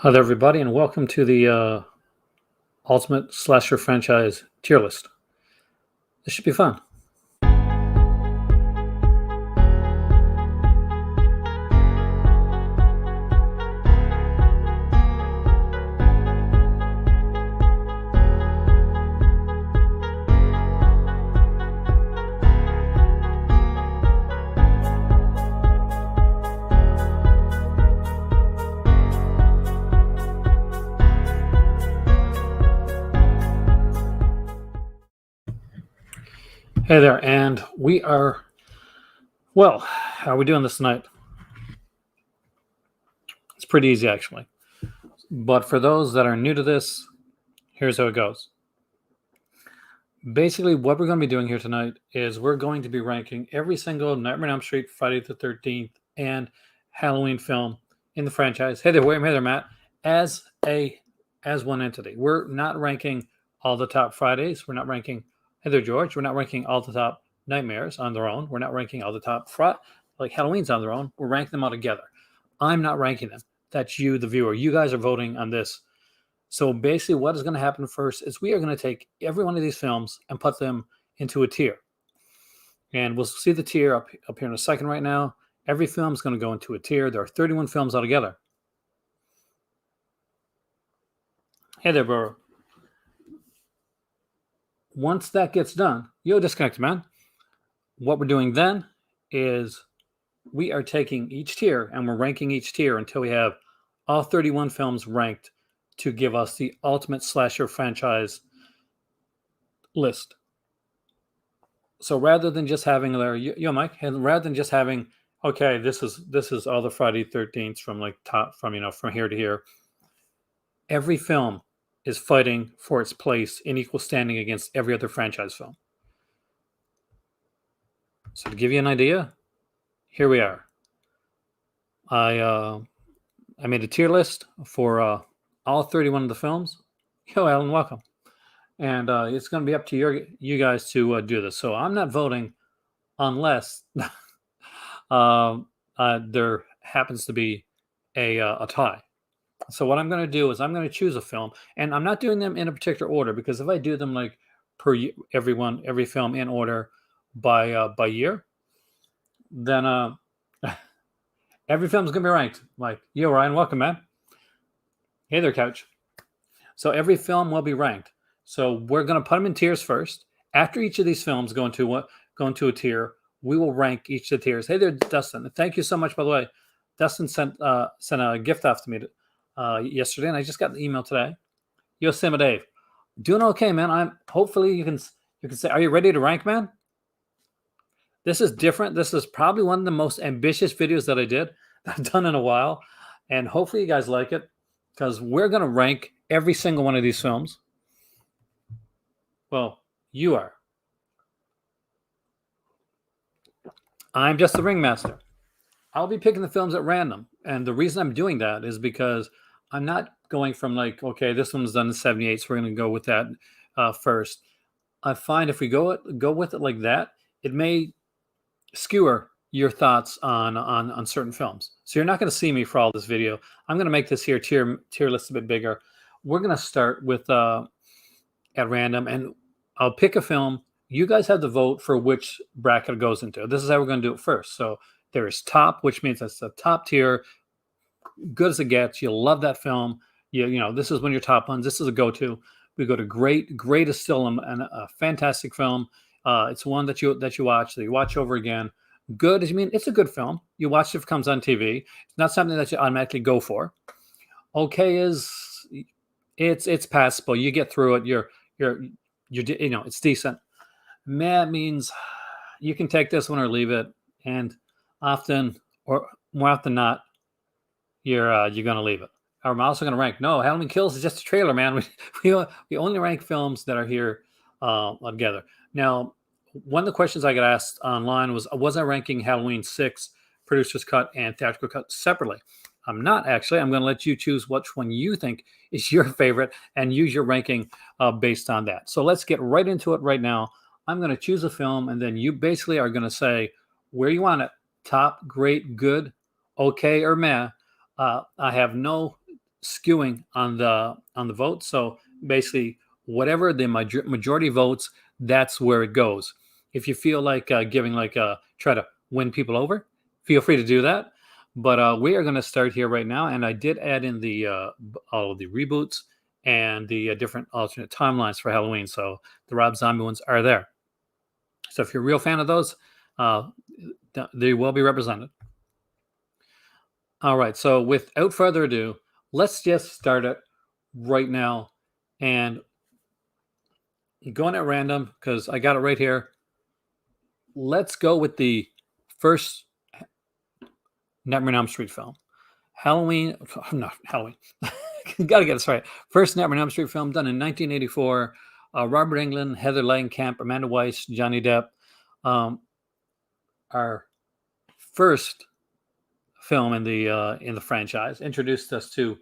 Hi there, everybody, and welcome to the Ultimate Slasher Franchise tier list. This should be fun. Hey there, and how are we doing this tonight? It's pretty easy, actually. But for those that are new to this, here's how it goes. Basically, what we're going to be doing here tonight is we're going to be ranking every single Nightmare on Elm Street, Friday the 13th, and Halloween film in the franchise. Hey there, William. Hey there, Matt. As one entity. We're not ranking all the top Fridays. We're not ranking Hey there, George. We're not ranking all the top Nightmares on their own. We're not ranking all the top Halloween's on their own. We're ranking them all together. I'm not ranking them. That's you, the viewer. You guys are voting on this. So basically, what is going to happen first is we are going to take every one of these films and put them into a tier. And we'll see the tier up here in a second right now. Every film is going to go into a tier. There are 31 films altogether. Hey there, Burrow. Once that gets done, you'll disconnect, man. What we're doing then is we are taking each tier and we're ranking each tier until we have all 31 films ranked to give us the ultimate slasher franchise list. So rather than just having Mike, and rather than just having, okay, this is all the Friday 13th from from here to here, every film is fighting for its place in equal standing against every other franchise film. So to give you an idea, here we are. I made a tier list for all 31 of the films. Yo, Alan, welcome. And it's going to be up to you guys to do this. So I'm not voting unless there happens to be a tie. So what I'm going to do is I'm going to choose a film, and I'm not doing them in a particular order, because if I do them like every film in order by year, then every film's going to be ranked. Like, yo, Ryan, welcome, man. Hey there, Couch. So every film will be ranked. So we're going to put them in tiers first. After each of these films go into a tier, we will rank each of the tiers. Hey there, Dustin. Thank you so much, by the way. Dustin sent a gift off to me yesterday, and I just got the email today. Yo, Sim Dave, doing okay, man. Hopefully you can say, are you ready to rank, man? This is different. This is probably one of the most ambitious videos that I've done in a while, and hopefully you guys like it, because we're going to rank every single one of these films. Well, you are. I'm just the ringmaster. I'll be picking the films at random, and the reason I'm doing that is because I'm not going from like, okay, this one's done in 78, so we're going to go with that first. I find if we go with it like that, it may skewer your thoughts on certain films. So you're not going to see me for all this video. I'm going to make this here tier list a bit bigger. We're going to start with at random, and I'll pick a film. You guys have the vote for which bracket it goes into. This is how we're going to do it first. So there is top, which means that's the top tier, good as it gets. You'll love that film. You know, this is one of your top ones. This is a go-to. We go to great. Great is still a fantastic film. It's one that you watch, that you watch over again. Good, I mean, it's a good film. You watch it if it comes on TV. It's not something that you automatically go for. Okay it's passable. You get through it. You're it's decent. Meh means you can take this one or leave it, and often, or more often than not, you're going to leave it. I'm also going to rank. No, Halloween Kills is just a trailer, man. We only rank films that are here together. Now, one of the questions I got asked online was I ranking Halloween 6, producer's cut, and theatrical cut separately? I'm not, actually. I'm going to let you choose which one you think is your favorite and use your ranking based on that. So let's get right into it right now. I'm going to choose a film, and then you basically are going to say where you want it: top, great, good, okay, or meh. I have no skewing on the vote. So basically, whatever the majority votes, that's where it goes. If you feel like giving like try to win people over, feel free to do that. But we are going to start here right now, and I did add in the all of the reboots and the different alternate timelines for Halloween. So the Rob Zombie ones are there. So if you're a real fan of those, uh, they will be represented. All right. So without further ado, let's just start it right now and going at random because I got it right here. Let's go with the first Nightmare on Elm Street film. Halloween, not Halloween. Got to get this right. First Nightmare on Elm Street film done in 1984. Robert Englund, Heather Langenkamp, Amanda Weiss, Johnny Depp. Our first film in the franchise introduced us to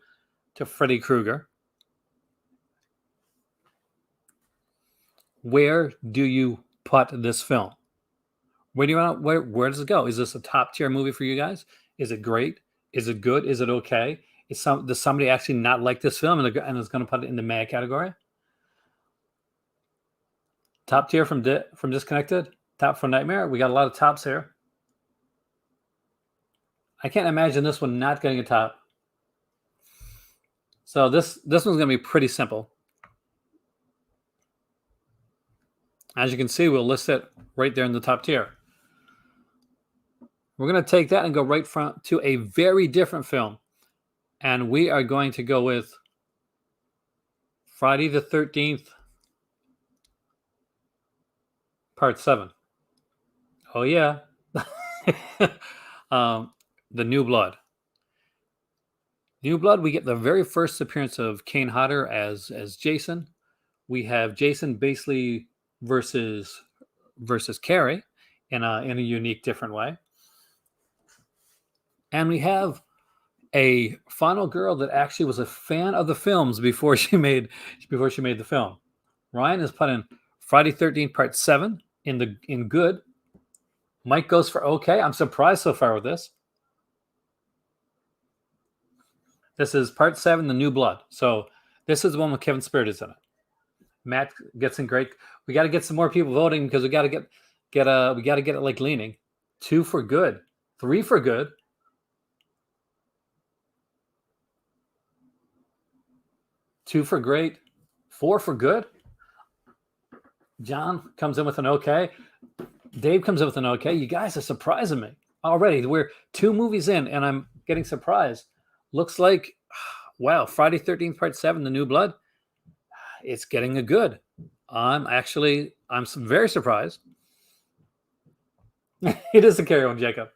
Freddy Krueger. Where do you put this film? Where do you want? Where does it go? Is this a top tier movie for you guys? Is it great? Is it good? Is it okay? Does somebody actually not like this film and is going to put it in the mad category? Top tier from Disconnected. Top for Nightmare. We got a lot of tops here. I can't imagine this one not getting a top. So this one's going to be pretty simple. As you can see, we'll list it right there in the top tier. We're going to take that and go right front to a very different film. And we are going to go with Friday the 13th, Part 7. Oh, yeah. The New Blood. New Blood, we get the very first appearance of Kane Hodder as Jason. We have Jason basically versus Carrie in a unique, different way. And we have a final girl that actually was a fan of the films before she made the film. Ryan has put in Friday 13th Part 7 in good. Mike goes for okay. I'm surprised so far with this. This is Part 7, The New Blood. So this is the one with Kevin Spirits is in it. Matt gets in great. We got to get some more people voting because we got to get it like leaning. 2 for good, 3 for good. 2 for great, 4 for good. John comes in with an okay. Dave comes in with an okay. You guys are surprising me already. We're 2 movies in, and I'm getting surprised. Looks like, wow, Friday 13th Part 7, The New Blood. It's getting a good. I'm very surprised. It is the carry-on, Jacob.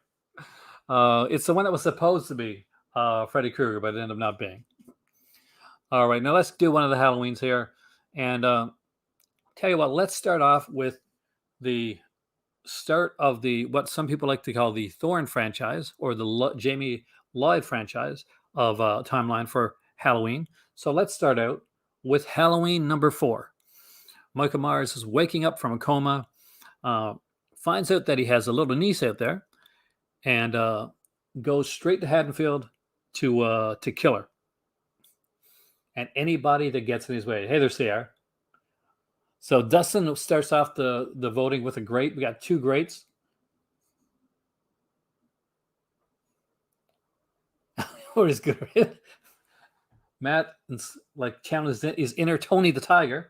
It's the one that was supposed to be Freddy Krueger, but it ended up not being. All right, now let's do one of the Halloweens here. And tell you what, let's start off with the start of what some people like to call the Thorn franchise or the Jamie Lloyd franchise of timeline for Halloween. So let's start out with Halloween number 4. Michael Myers is waking up from a coma, finds out that he has a little niece out there, and goes straight to Haddonfield to kill her. And anybody that gets in his way. Hey there, CR. So Dustin starts off the voting with a great. We got 2 greats. What is good? Matt like channels his inner Tony the Tiger.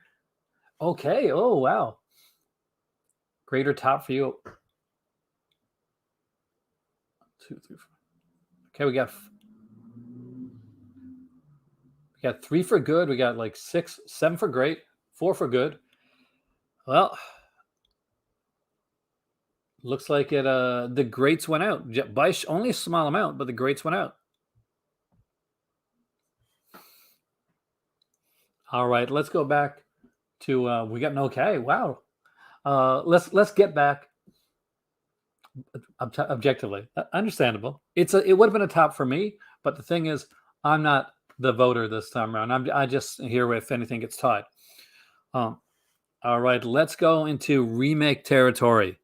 Okay. Oh wow. Greater top for you. 2, 3, 4. Okay, we got 3 for good. We got like 6, 7 for great, 4 for good. Well, looks like it. The greats went out by only a small amount, but the greats went out. All right, let's go back to we got an okay. Wow. Let's get back objectively. Understandable. It would have been a top for me, but the thing is, I'm not the voter this time around. I just here if anything gets tied. All right, let's go into remake territory,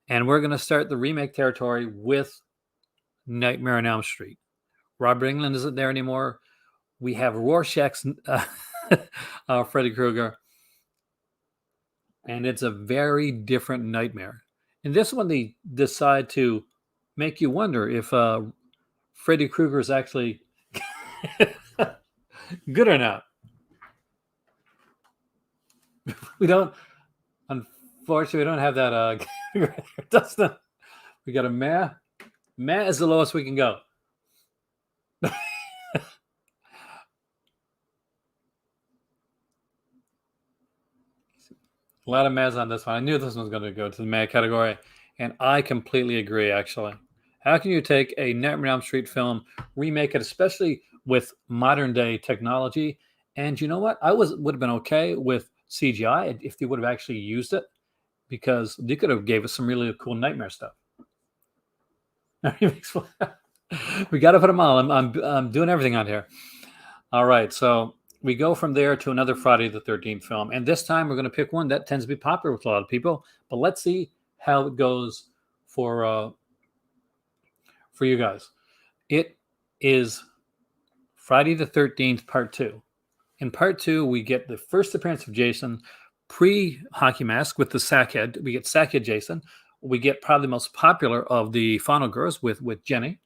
and we're going to start the remake territory with Nightmare on Elm Street. Robert Englund isn't there anymore. we have Rorschach's Freddy Krueger, and it's a very different nightmare. In this one, they decide to make you wonder if Freddy Krueger is actually good or not. We don't, unfortunately, we don't have that. Dustin, we got a meh. Meh is the lowest we can go. A lot of mehs on this one. I knew this one was going to go to the meh category, and I completely agree, actually. How can you take a Nightmare on Elm Street film, remake it, especially with modern day technology? And you know what? I would have been okay with CGI if they would have actually used it, because they could have gave us some really cool nightmare stuff. We got to put them all. I'm doing everything on here. All right, so we go from there to another Friday the 13th film, and this time we're going to pick one that tends to be popular with a lot of people. But let's see how it goes for you guys. It is Friday the 13th, Part 2. In Part 2, we get the first appearance of Jason pre-hockey mask with the Sackhead. We get Sackhead Jason. We get probably the most popular of the Final Girls with Jenny.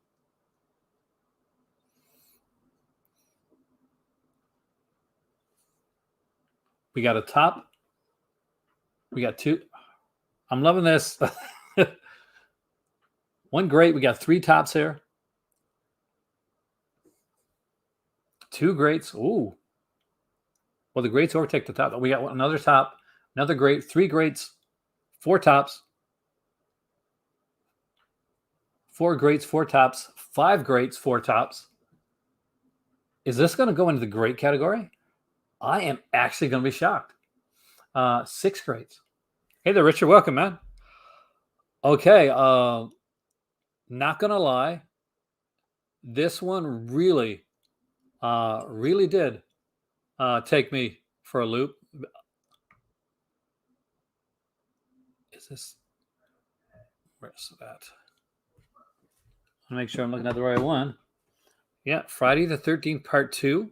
We got a top. We got two. I'm loving this. One great. We got three tops here. Two greats. Ooh. Well, the greats overtake the top. We got another top, another great, three greats, four tops, four greats, four tops, five greats, four tops. Is this going to go into the great category? I am actually going to be shocked. Six greats. Hey there, Richard. Welcome, man. Okay. Not going to lie. This one really did take me for a loop. Is this? Where's that? I'll make sure I'm looking at the right one. Yeah, Friday the 13th, Part 2.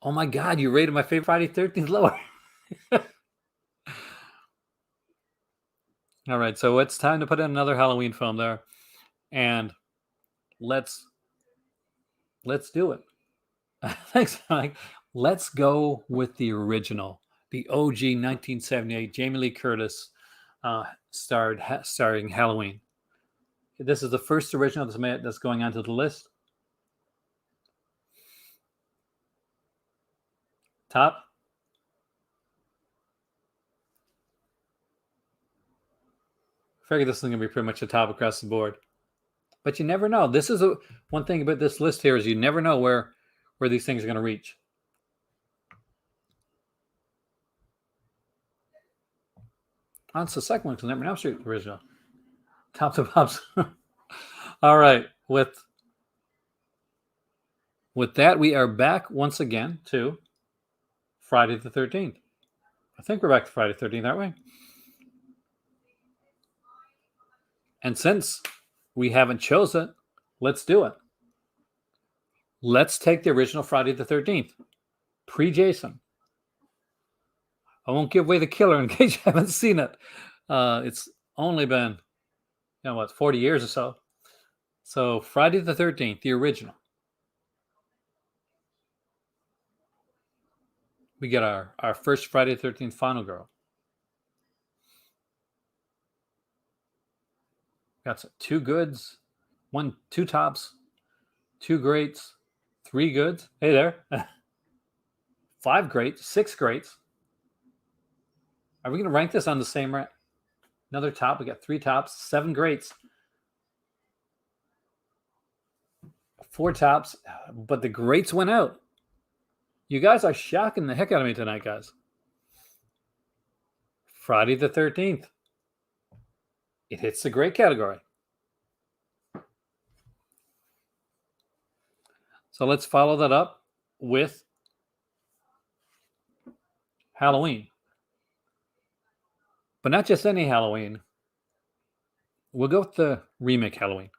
Oh my God, you rated my favorite Friday 13th lower. All right, so it's time to put in another Halloween film there, and let's do it. Thanks, Mike. Let's go with the original, the OG 1978 Jamie Lee Curtis starring Halloween. This is the first original that's going onto the list. Top. I figure this is going to be pretty much a top across the board. But you never know. This is one thing about this list here is you never know where these things are going to reach. That's the second one because Nightmare on Elm Street original. Top to pops. All right. With that, we are back once again to Friday the 13th. I think we're back to Friday the 13th, aren't we? And since we haven't chosen it, let's do it. Let's take the original Friday the 13th, pre-Jason. I won't give away the killer in case you haven't seen it. It's only been, 40 years or so. So Friday the 13th, the original. We get our first Friday the 13th Final Girl. Got two goods, two tops, two greats, three goods. Hey there. Five greats, six greats. Are we going to rank this on the same rank? Another top. We got three tops, seven greats, four tops, but the greats went out. You guys are shocking the heck out of me tonight, guys. Friday the 13th. It hits the great category. So let's follow that up with Halloween. But not just any Halloween. We'll go with the remake Halloween.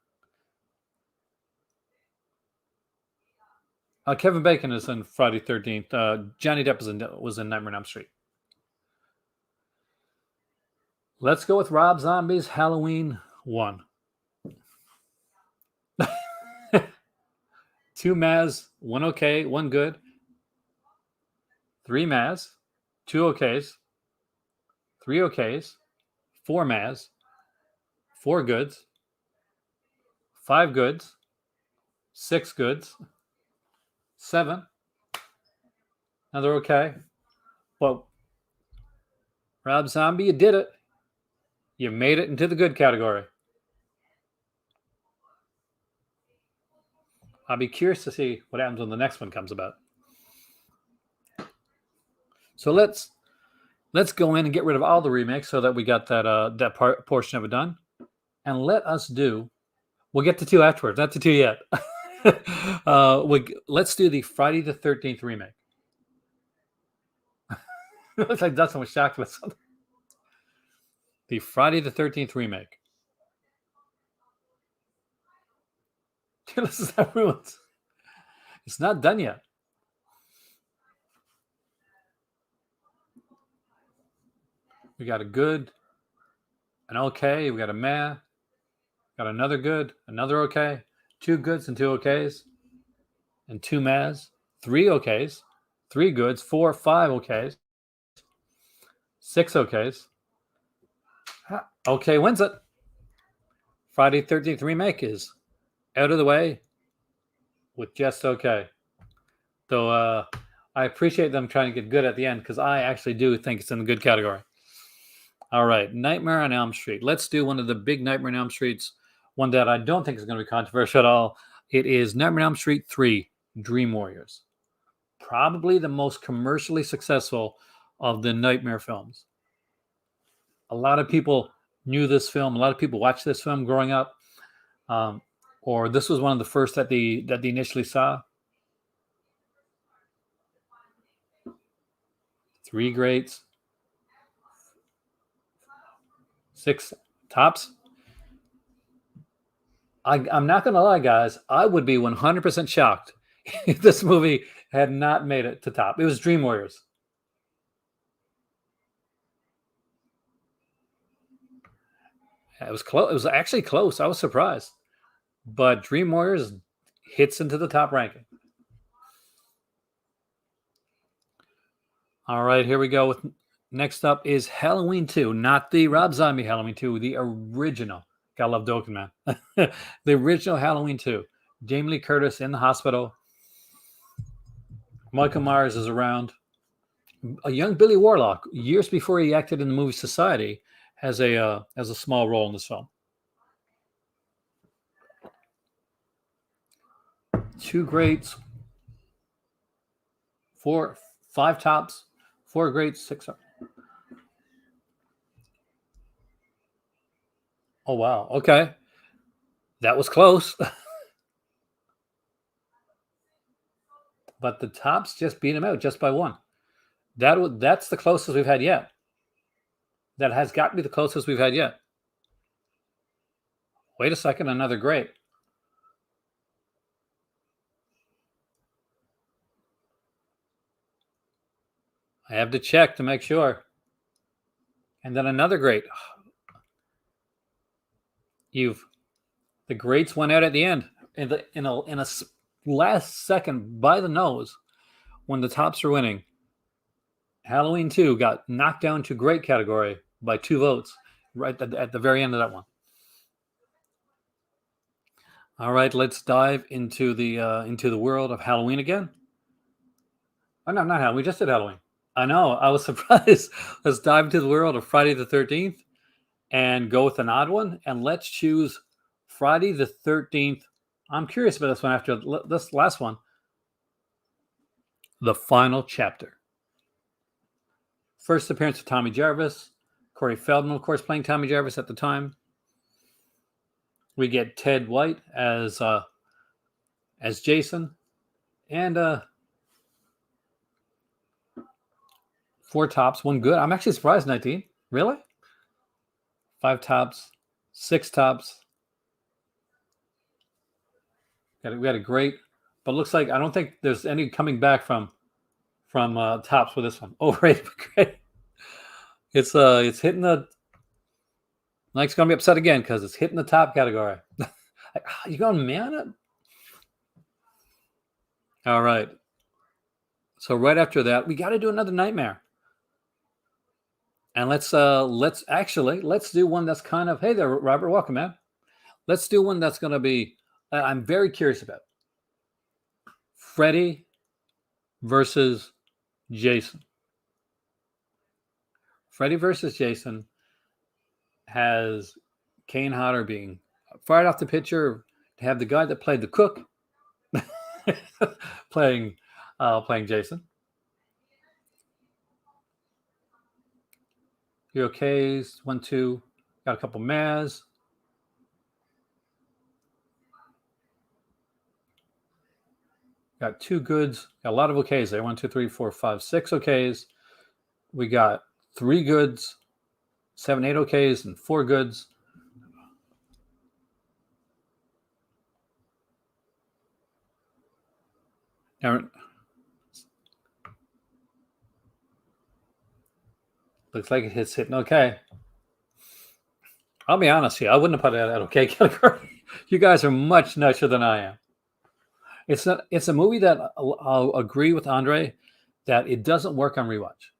Kevin Bacon is in Friday 13th. Johnny Depp was in Nightmare on Elm Street. Let's go with Rob Zombie's Halloween 1. 2 Maz, 1 okay, 1 good. 3 Maz, 2 okays, 3 okays, 4 Maz, 4 goods, 5 goods, 6 goods, 7. Another okay. But Rob Zombie, you did it. You made it into the good category. I'll be curious to see what happens when the next one comes about. So let's go in and get rid of all the remakes so that we got that portion of it done. And let us do. We'll get to 2 afterwards. Not to 2 yet. Let's do the Friday the 13th remake. Looks like Dustin was shocked with something. The Friday the 13th remake. This is not ruined. It's not done yet. We got a good, an okay, we got a meh, got another good, another okay, 2 goods and 2 okays, and 2 mehs, 3 okays, 3 goods, 4, 5 okays, 6 okays. Okay wins it. Friday 13th remake is out of the way with just okay. Though I appreciate them trying to get good at the end because I actually do think it's in the good category. All right, Nightmare on Elm Street. Let's do one of the big Nightmare on Elm Streets, one that I don't think is going to be controversial at all. It is Nightmare on Elm Street 3, Dream Warriors. Probably the most commercially successful of the Nightmare films. A lot of people knew this film. A lot of people watched this film growing up. Or this was one of the first that they initially saw. 3 greats. 6 tops. I'm not going to lie, guys. I would be 100% shocked if this movie had not made it to top. It was Dream Warriors. It was close. It was actually close. I was surprised. But Dream Warriors hits into the top ranking. All right, here we go. Next up is Halloween 2, not the Rob Zombie Halloween 2, the original. Gotta love Dokken, man. The original Halloween 2. Jamie Lee Curtis in the hospital. Michael Myers is around. A young Billy Warlock, years before he acted in the movie Society, has a small role in this film. 2 greats, 5 tops, 4 greats, 6. Oh wow! Okay, that was close, but the tops just beat him out just by 1. That's the closest we've had yet. That has got to be the closest we've had yet. Wait a second, another great. I have to check to make sure. And then another great. The greats went out at the end in a last second by the nose when the tops are winning. Halloween 2 got knocked down to great category by 2 votes right at the very end of that one. All right, let's dive into the world of Halloween again. Oh no, not Halloween. We just did Halloween. I know. I was surprised. Let's dive into the world of Friday the 13th and go with an odd one. And let's choose Friday the 13th. I'm curious about this one after this last one. The Final Chapter. First appearance of Tommy Jarvis. Corey Feldman, of course, playing Tommy Jarvis at the time. We get Ted White as Jason. And 4 tops, 1 good. I'm actually surprised, 19. Really? 5 tops, 6 tops. We had a great But it looks like I don't think there's any coming back from tops with this one. Overrated, but great. It's hitting the. Mike's gonna be upset again because it's hitting the top category. You going man it? All right. So right after that, we got to do another nightmare. And let's do one that's kind of, hey there, Robert, welcome, man. Let's do one that's going to be, I'm very curious about. Freddy versus Jason. Freddy versus Jason has Kane Hodder being fired off the picture to have the guy that played the cook playing Jason. You okays? 1, 2. Got a couple Maz. Got 2 goods. Got a lot of okays there. 1, 2, 3, 4, 5, 6 okays. We got 3 goods, 7, 8 okays, and 4 goods. Now, looks like it's hitting okay. I'll be honest here. I wouldn't have put it at okay category. You guys are much nicer than I am. It's a movie that I'll agree with Andre that it doesn't work on rewatch.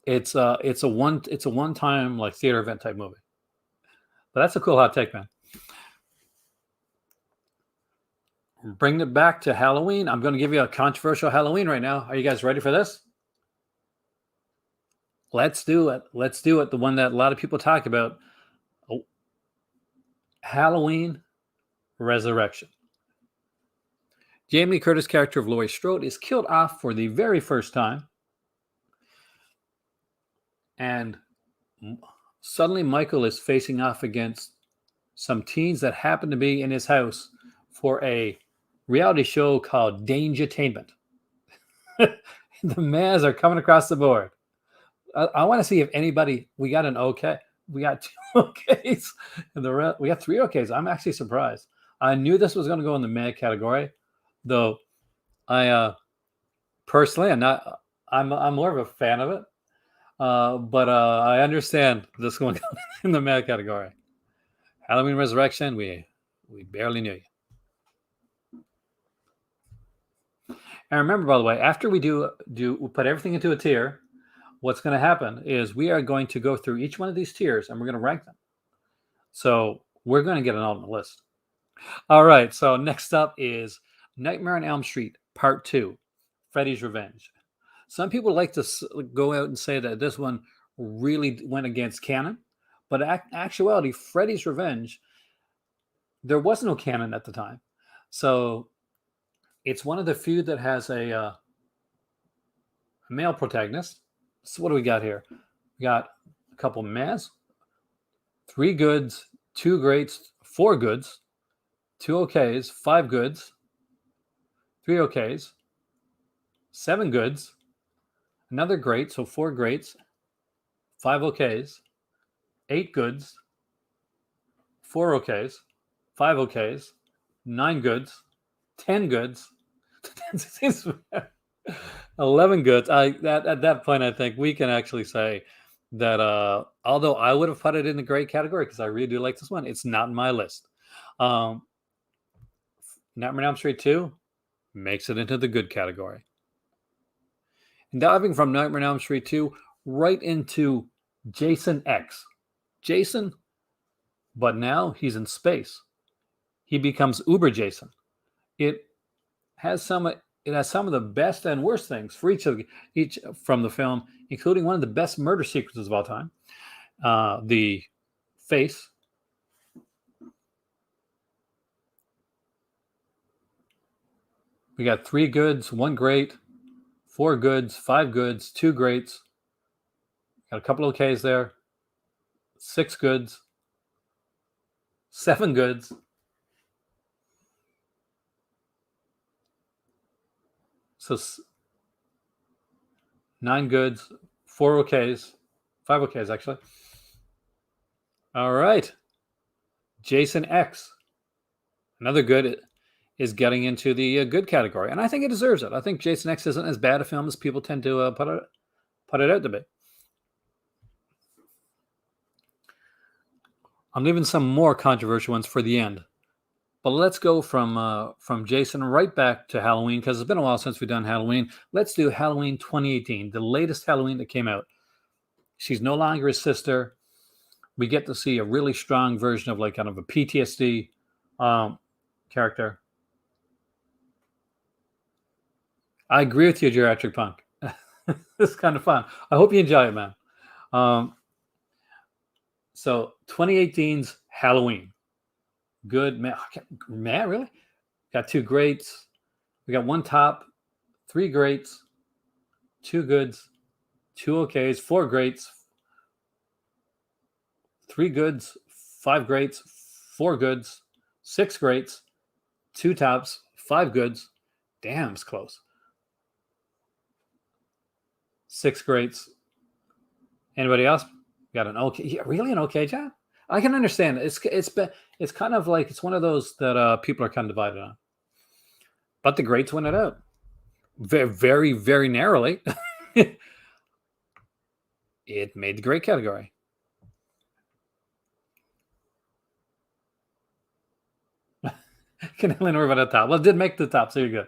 It's a one-time like theater event type movie. But that's a cool hot take, man. Bring it back to Halloween. I'm going to give you a controversial Halloween right now. Are you guys ready for this? Let's do it. The one that a lot of people talk about. Halloween Resurrection. Jamie Lee Curtis' character of Laurie Strode is killed off for the very first time. And suddenly Michael is facing off against some teens that happen to be in his house for a reality show called Dangertainment. The Maz are coming across the board. I want to see if anybody, we got an okay. We got 2 okays. And we got 3 okays. I'm actually surprised. I knew this was going to go in the mad category, though I personally I'm more of a fan of it. But I understand this going in the mad category. Halloween Resurrection, we barely knew you. And remember, by the way, after we we put everything into a tier, what's going to happen is we are going to go through each one of these tiers and we're going to rank them. So we're going to get an ultimate list. All right. So next up is Nightmare on Elm Street Part 2, Freddy's Revenge. Some people like to go out and say that this one really went against canon, but in actuality, Freddy's Revenge, there was no canon at the time. So it's one of the few that has a male protagonist. So what do we got here? We got a couple Maz, 3 goods, 2 greats, 4 goods, 2 okays, 5 goods, 3 okays, 7 goods, another great, so 4 greats, 5 okays, 8 goods, 4 okays, 5 okays, 9 goods, 10 goods, 11 goods. At that point, I think we can actually say that although I would have put it in the great category because I really do like this one, it's not in my list. Nightmare on Elm Street 2 makes it into the good category. And diving from Nightmare on Elm Street 2 right into Jason X. Jason, but now he's in space. He becomes Uber Jason. It has some of the best and worst things for each from the film, including one of the best murder sequences of all time. The face. We got 3 goods, 1 great, 4 goods, 5 goods, 2 greats. Got a couple of okays there. 6 goods, 7 goods. So 9 goods, 4 okays, 5 okays actually. All right. Jason X. Another good. is getting into the good category, and I think it deserves it. I think Jason X isn't as bad a film as people tend to put it out to be. I'm leaving some more controversial ones for the end, but let's go from Jason right back to Halloween because it's been a while since we've done Halloween. Let's do Halloween 2018, the latest Halloween that came out. She's no longer his sister. We get to see a really strong version of like kind of a PTSD character. I agree with you, Geriatric Punk. It's kind of fun. I hope you enjoy it, man. So 2018's Halloween. Good, man. Man, really? Got two greats. We got one top, three greats, two goods, two okays, four greats, three goods, five greats, four goods, six greats, two tops, five goods. Damn, it's close. Six greats. Anybody else? Got an okay? Yeah, really an okay, John? I can understand. It's kind of like it's one of those that people are kind of divided on. But the greats win it out. Very, very, very narrowly. It made the great category. Can only know about the top. Well, it did make the top, so you're good.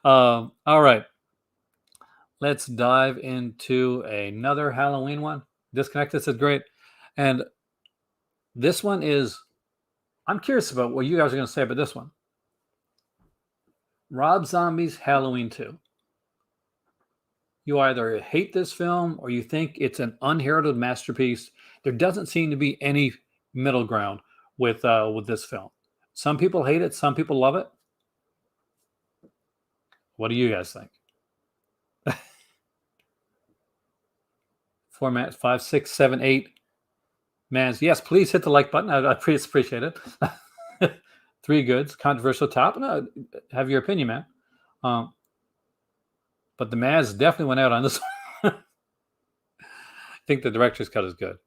All right. Let's dive into another Halloween one. Disconnected is great. And this one is, I'm curious about what you guys are going to say about this one. Rob Zombie's Halloween 2. You either hate this film or you think it's an unheralded masterpiece. There doesn't seem to be any middle ground with this film. Some people hate it. Some people love it. What do you guys think? 4 minutes, 5, 6, 7, 8. Man, yes, please hit the like button. I appreciate it. Three goods, controversial top. No, have your opinion, man. But the Maz definitely went out on this one. I think the director's cut is good.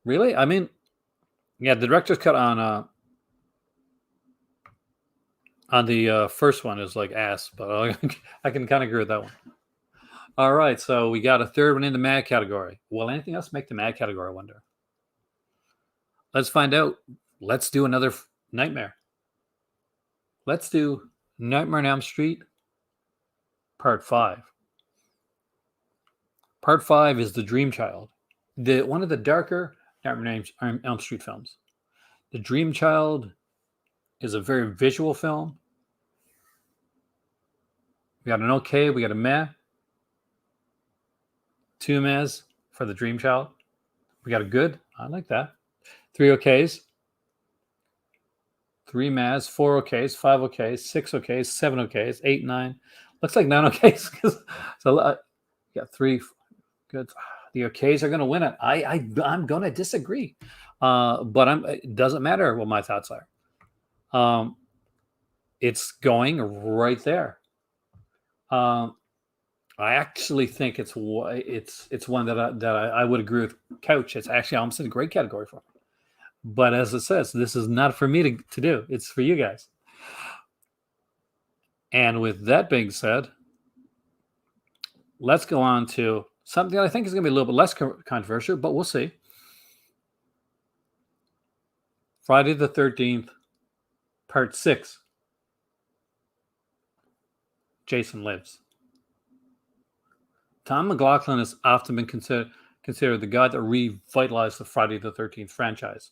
Really? I mean, yeah, the director's cut on the first one is like ass, but I can kind of agree with that one. All right, so we got a third one in the Mad category. Will anything else make the Mad category, I wonder? Let's find out. Let's do another Nightmare. Let's do Nightmare on Elm Street, Part 5. Part 5 is The Dream Child, one of the darker Nightmare on Elm Street films. The Dream Child is a very visual film. We got an okay, we got a meh. Two mehs for The Dream Child. We got a good. I like that. Three okays. Three mehs, four okays, five okays, six okays, seven okays, 8, 9. Looks like 9 okays. So we got three good. The okays are going to win it. I'm going to disagree. But it doesn't matter what my thoughts are. It's going right there. I actually think it's one that I would agree with Couch. It's actually almost in a great category for me. But as it says, this is not for me to do. It's for you guys. And with that being said, let's go on to something that I think is going to be a little bit less controversial, but we'll see. Friday the 13th, Part 6. Jason Lives. Tom McLaughlin has often been considered the guy that revitalized the Friday the 13th franchise.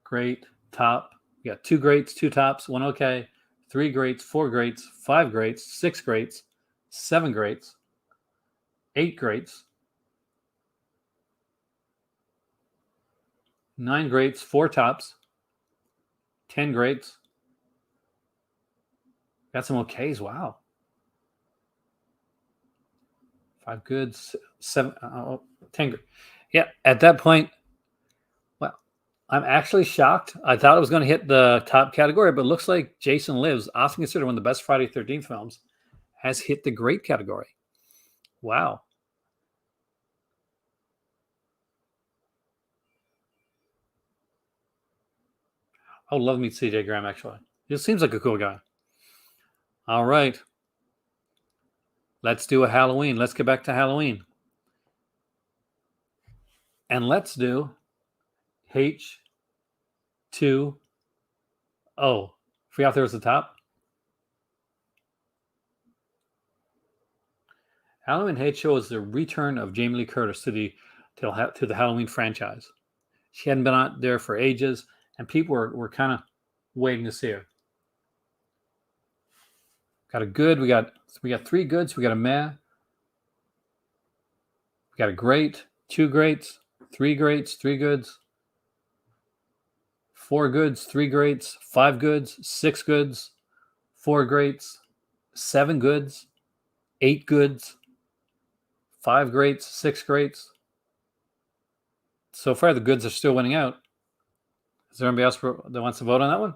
Great, top. We got two greats, two tops, one okay, three greats, four greats, five greats, six greats, seven greats, eight greats, nine greats, four tops, 10 greats. Got some okays. Wow. 5 goods, 7, 10. Yeah, at that point, well, I'm actually shocked. I thought it was going to hit the top category, but it looks like Jason Lives, often considered one of the best Friday 13th films, has hit the great category. Wow. I would love to meet CJ Graham, actually. He just seems like a cool guy. All right. Let's do a Halloween. Let's get back to Halloween. And let's do H2O. Forgot there was a top. Halloween H2O is the return of Jamie Lee Curtis to the Halloween franchise. She hadn't been out there for ages, and people were kind of waiting to see her. Got a good. We got 3 goods. We got a meh. We got a great, 2 greats, 3 greats, 3 goods, 4 goods, 3 greats, 5 goods, 6 goods, 4 greats, 7 goods, 8 goods, 5 greats, 6 greats. So far, the goods are still winning out. Is there anybody else that wants to vote on that one?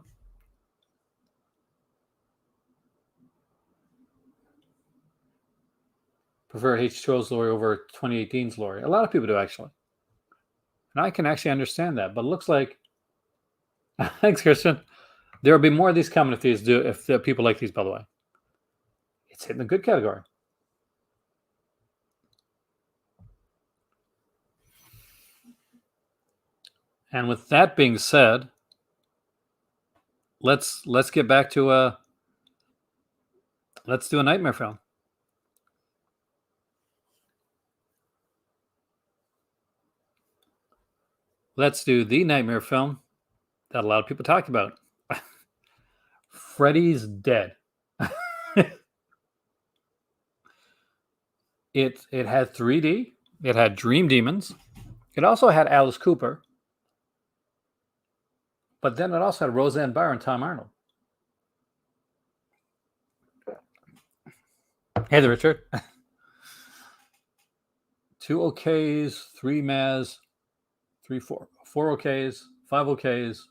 Prefer H2O's lorry over 2018's lorry. A lot of people do, actually. And I can actually understand that. But it looks like, thanks, Christian. There will be more of these coming if people like these, by the way. It's hitting the good category. And with that being said, let's get back to let's do a nightmare film. Let's do the nightmare film that a lot of people talk about. Freddy's Dead. It had 3D. It had Dream Demons. It also had Alice Cooper. But then it also had Roseanne Barr and Tom Arnold. Hey there, Richard. 2 okays, 3 mehs, 4 okays, 5 okays,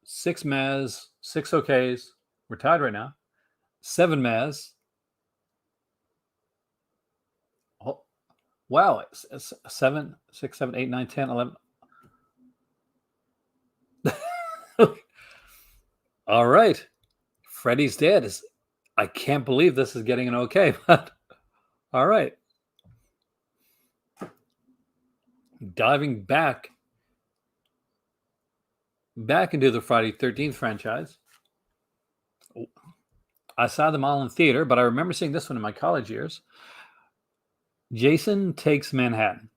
6 mehs, 6 okays. We're tied right now. 7 mehs. Oh, wow. 7, 6, 7, 8, 9, 10, 11. All right. Freddy's Dead I can't believe this is getting an okay, but all right. Diving back into the Friday 13th franchise. I saw them all in theater, but I remember seeing this one in my college years. Jason Takes Manhattan.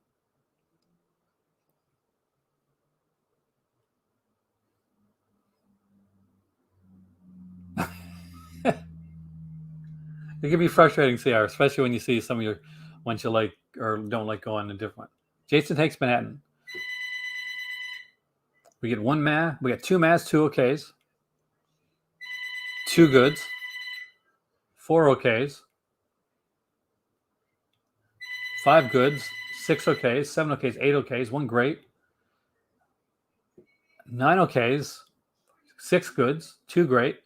It can be frustrating, CR, especially when you see some of your ones you like or don't like going a different one. Jason Takes Manhattan. We get 1 meh. We got 2 mehs, 2 okays, 2 goods, 4 okays, 5 goods, 6 okays, 7 okays, 8 okays, 1 great, 9 okays, 6 goods, 2 great.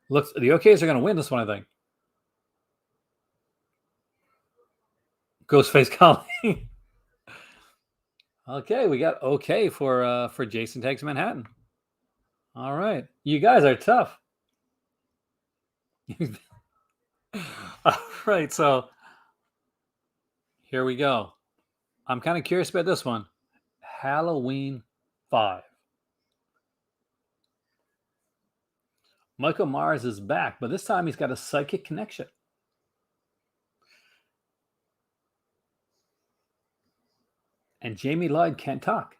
Looks the okays are going to win this one, I think. Ghostface Colony. Okay, we got okay for Jason Takes Manhattan. All right, you guys are tough. All right, so here we go. I'm kind of curious about this one. Halloween 5. Michael Myers is back, but this time he's got a psychic connection. And Jamie Lloyd can't talk.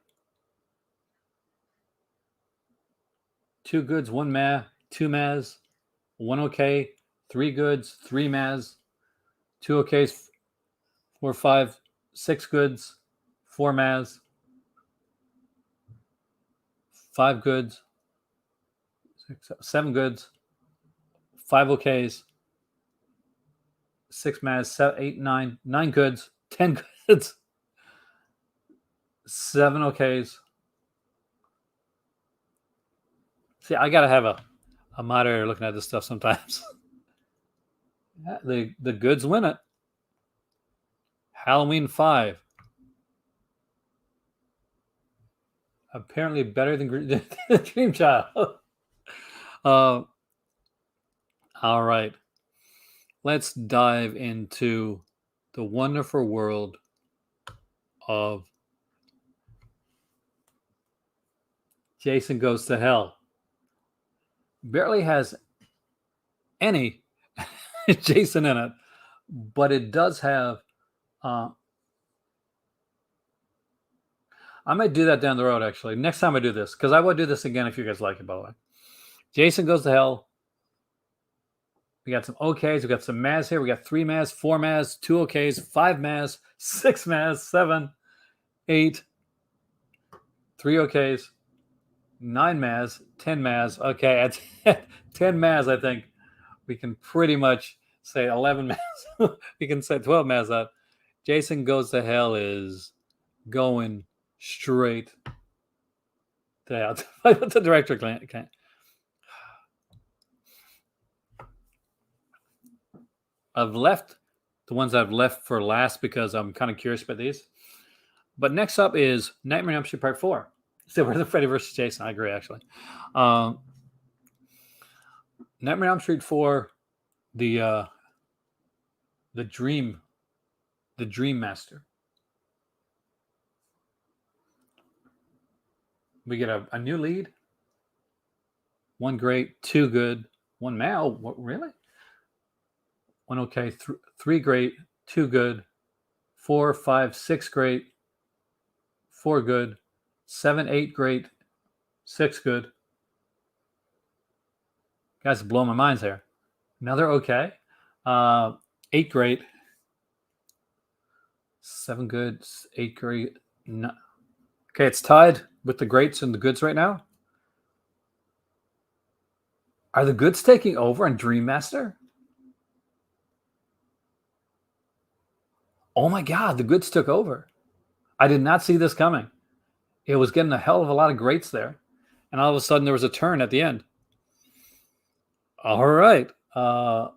2 goods, 1 meh, 2 mehs, 1 okay, 3 goods, 3 mehs, 2 okays, 4, 5, 6 goods, 4 mehs, 5 goods, 7 goods, 5 okays, 6 mehs, 8, 9 goods, 10 goods, 7 okays. See, I gotta have a moderator looking at this stuff sometimes. The goods win it. Halloween 5. Apparently better than Dream Child. All right. Let's dive into the wonderful world of Jason Goes to Hell. Barely has any Jason in it, but it does have. I might do that down the road, actually. Next time I do this, because I will do this again if you guys like it, by the way. Jason Goes to Hell. We got some OKs. We got some Maz here. We got 3 Maz, 4 Maz, 2 OKs, 5 Maz, 6 Maz, 7, 8, 3 OKs, 9 Maz, 10 Maz. Okay, at 10 Maz, I think we can pretty much say 11 Maz. We can say 12 Maz up. Jason Goes to Hell is going straight to hell. The director can't. I've left the ones I've left for last because I'm kind of curious about these. But next up is Nightmare on Elm Street Part 4. So we're the Freddy versus Jason. I agree, actually. Nightmare on Elm Street 4, the Dream Master. We get a new lead. 1 great, 2 good, 1 mal. What, really? 1 okay, 3 great, 2 good, 4, 5, 6 great, 4 good, 7, 8 great, 6 good. Guys, blow my minds here. Another okay. 8 great, 7 good, 8 great. No. Okay, it's tied with the greats and the goods right now. Are the goods taking over on Dream Master? Oh my God, the goods took over. I did not see this coming. It was getting a hell of a lot of greats there. And all of a sudden there was a turn at the end. All right. 1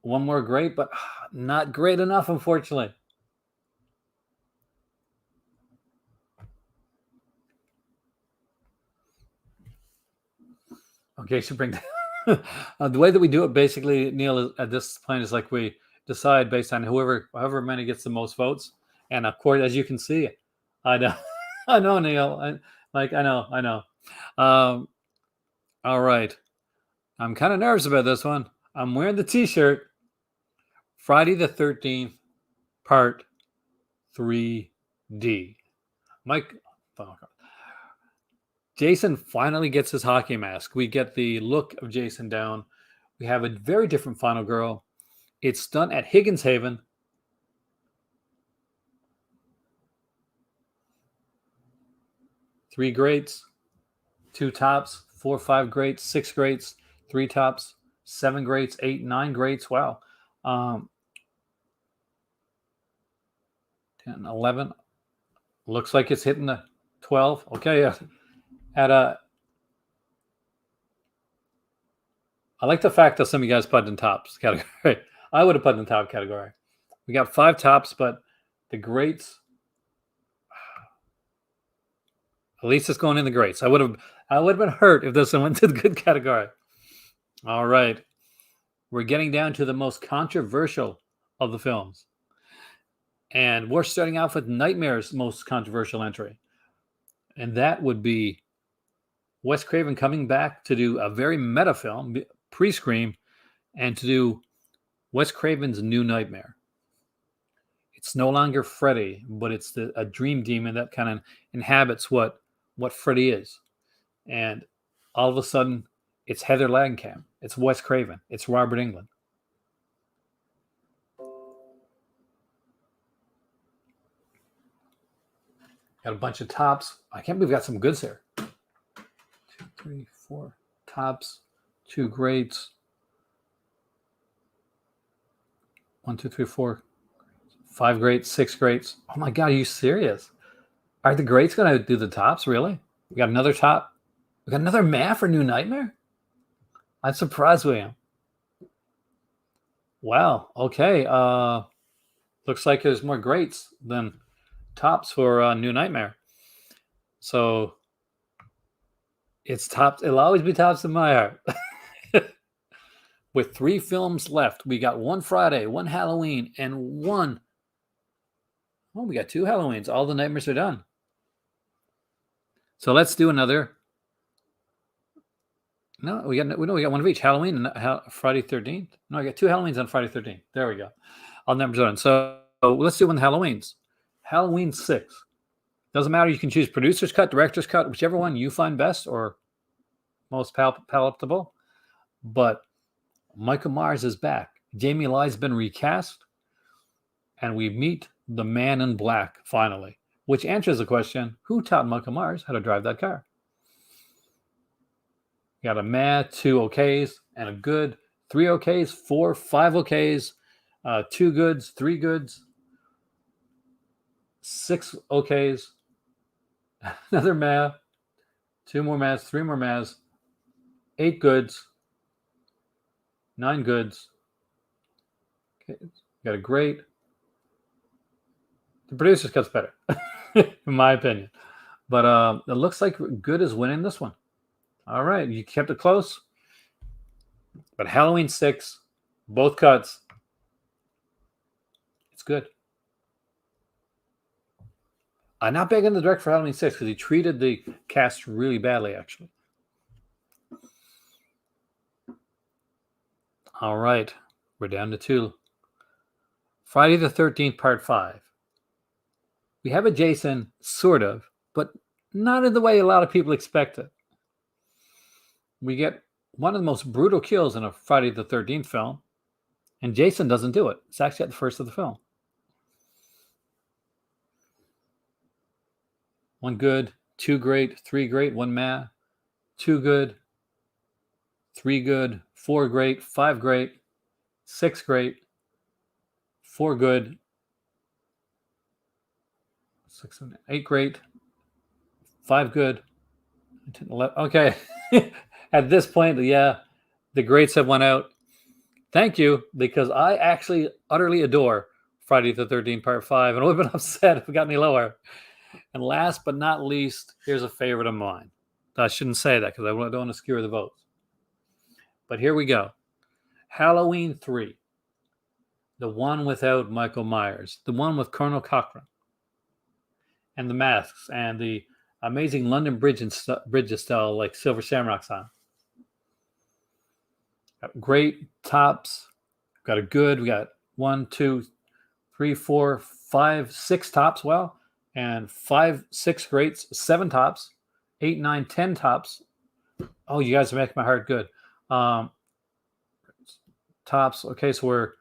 more great, but not great enough, unfortunately. Okay, so bring the way that we do it, basically, Neil, at this point is like we decide based on however many gets the most votes. And of course, as you can see, I know, I know, Neil. I know. All right. I'm kind of nervous about this one. I'm wearing the T-shirt. Friday the 13th, Part 3D. Mike. Oh, Jason finally gets his hockey mask. We get the look of Jason down. We have a very different final girl. It's done at Higgins Haven. Three greats, 2 tops, 4, 5 greats, 6 greats, 3 tops, 7 greats, 8, 9 greats. Wow. 10, 11. Looks like it's hitting the 12. Okay, yeah. I like the fact that some of you guys put in tops category. I would have put in the top category. We got 5 tops, but the greats, at least it's going in the greats. I would have been hurt if this one went to the good category. All right. We're getting down to the most controversial of the films. And we're starting off with Nightmare's most controversial entry. And that would be Wes Craven coming back to do a very meta film, pre-Scream, and to do Wes Craven's New Nightmare. It's no longer Freddy, but it's a dream demon that kind of inhabits what Freddy is. And all of a sudden, it's Heather Langenkamp. It's Wes Craven. It's Robert Englund. Got a bunch of tops. I can't believe we got some goods here. 2, 3, 4 tops, 2 greats. 1, 2, 3, 4, 5 greats, 6 greats. Oh my God, are you serious? Are the greats going to do the tops? Really? We got another top. We got another math for New Nightmare? I'm surprised we am. Wow. Okay. Looks like there's more greats than tops for New Nightmare. So It's tops. It'll always be tops in my heart. With 3 films left, we got one Friday, one Halloween, and one. Oh, we got 2 Halloweens. All the nightmares are done. So let's do another. No, we got one of each. Halloween and Friday 13th. No, I got 2 Halloweens on Friday 13th. There we go. All the numbers are done. So let's do one Halloweens. Halloween 6. Doesn't matter. You can choose producer's cut, director's cut, whichever one you find best or most palatable. But Michael Myers is back. Jamie Ly's been recast. And we meet the Man in Black finally, which answers the question, who taught Michael Myers how to drive that car? You got a meh, 2 okays, and a good, 3 okays, 4, 5 okays, 2 goods, 3 goods, 6 okays, another meh, 2 more mehs, 3 more mehs, 8 goods, 9 goods. Okay, got a great. The producer's cut's better, in my opinion. But it looks like good is winning this one. All right, you kept it close. But Halloween 6, both cuts. It's good. I'm not big on the director for Halloween 6 because he treated the cast really badly, actually. All right, we're down to 2. Friday the 13th, Part 5. We have a Jason, sort of, but not in the way a lot of people expect it. We get one of the most brutal kills in a Friday the 13th film, and Jason doesn't do it. It's actually at the first of the film. 1 good, 2 great, 3 great, 1 meh, 2 good, 3 good, 4 great, 5 great, 6 great, 4 good, 6 and 8 great, 5 good, 10, 11. Okay. At this point, yeah, the greats have won out. Thank you, because I actually utterly adore Friday the 13th Part 5, and I would have been upset if it got any lower. And last but not least, here's a favorite of mine. I shouldn't say that because I don't want to skewer the votes. But here we go. Halloween 3. The one without Michael Myers. The one with Colonel Cochran. And the masks and the amazing London bridges style like Silver Shamrocks on. Got great tops. Got a good. We got 1, 2, 3, 4, 5, 6 tops. Well, and 5, 6 greats, 7 tops, 8, 9, 10 tops. Oh, you guys are making my heart good. Tops. Okay, so we're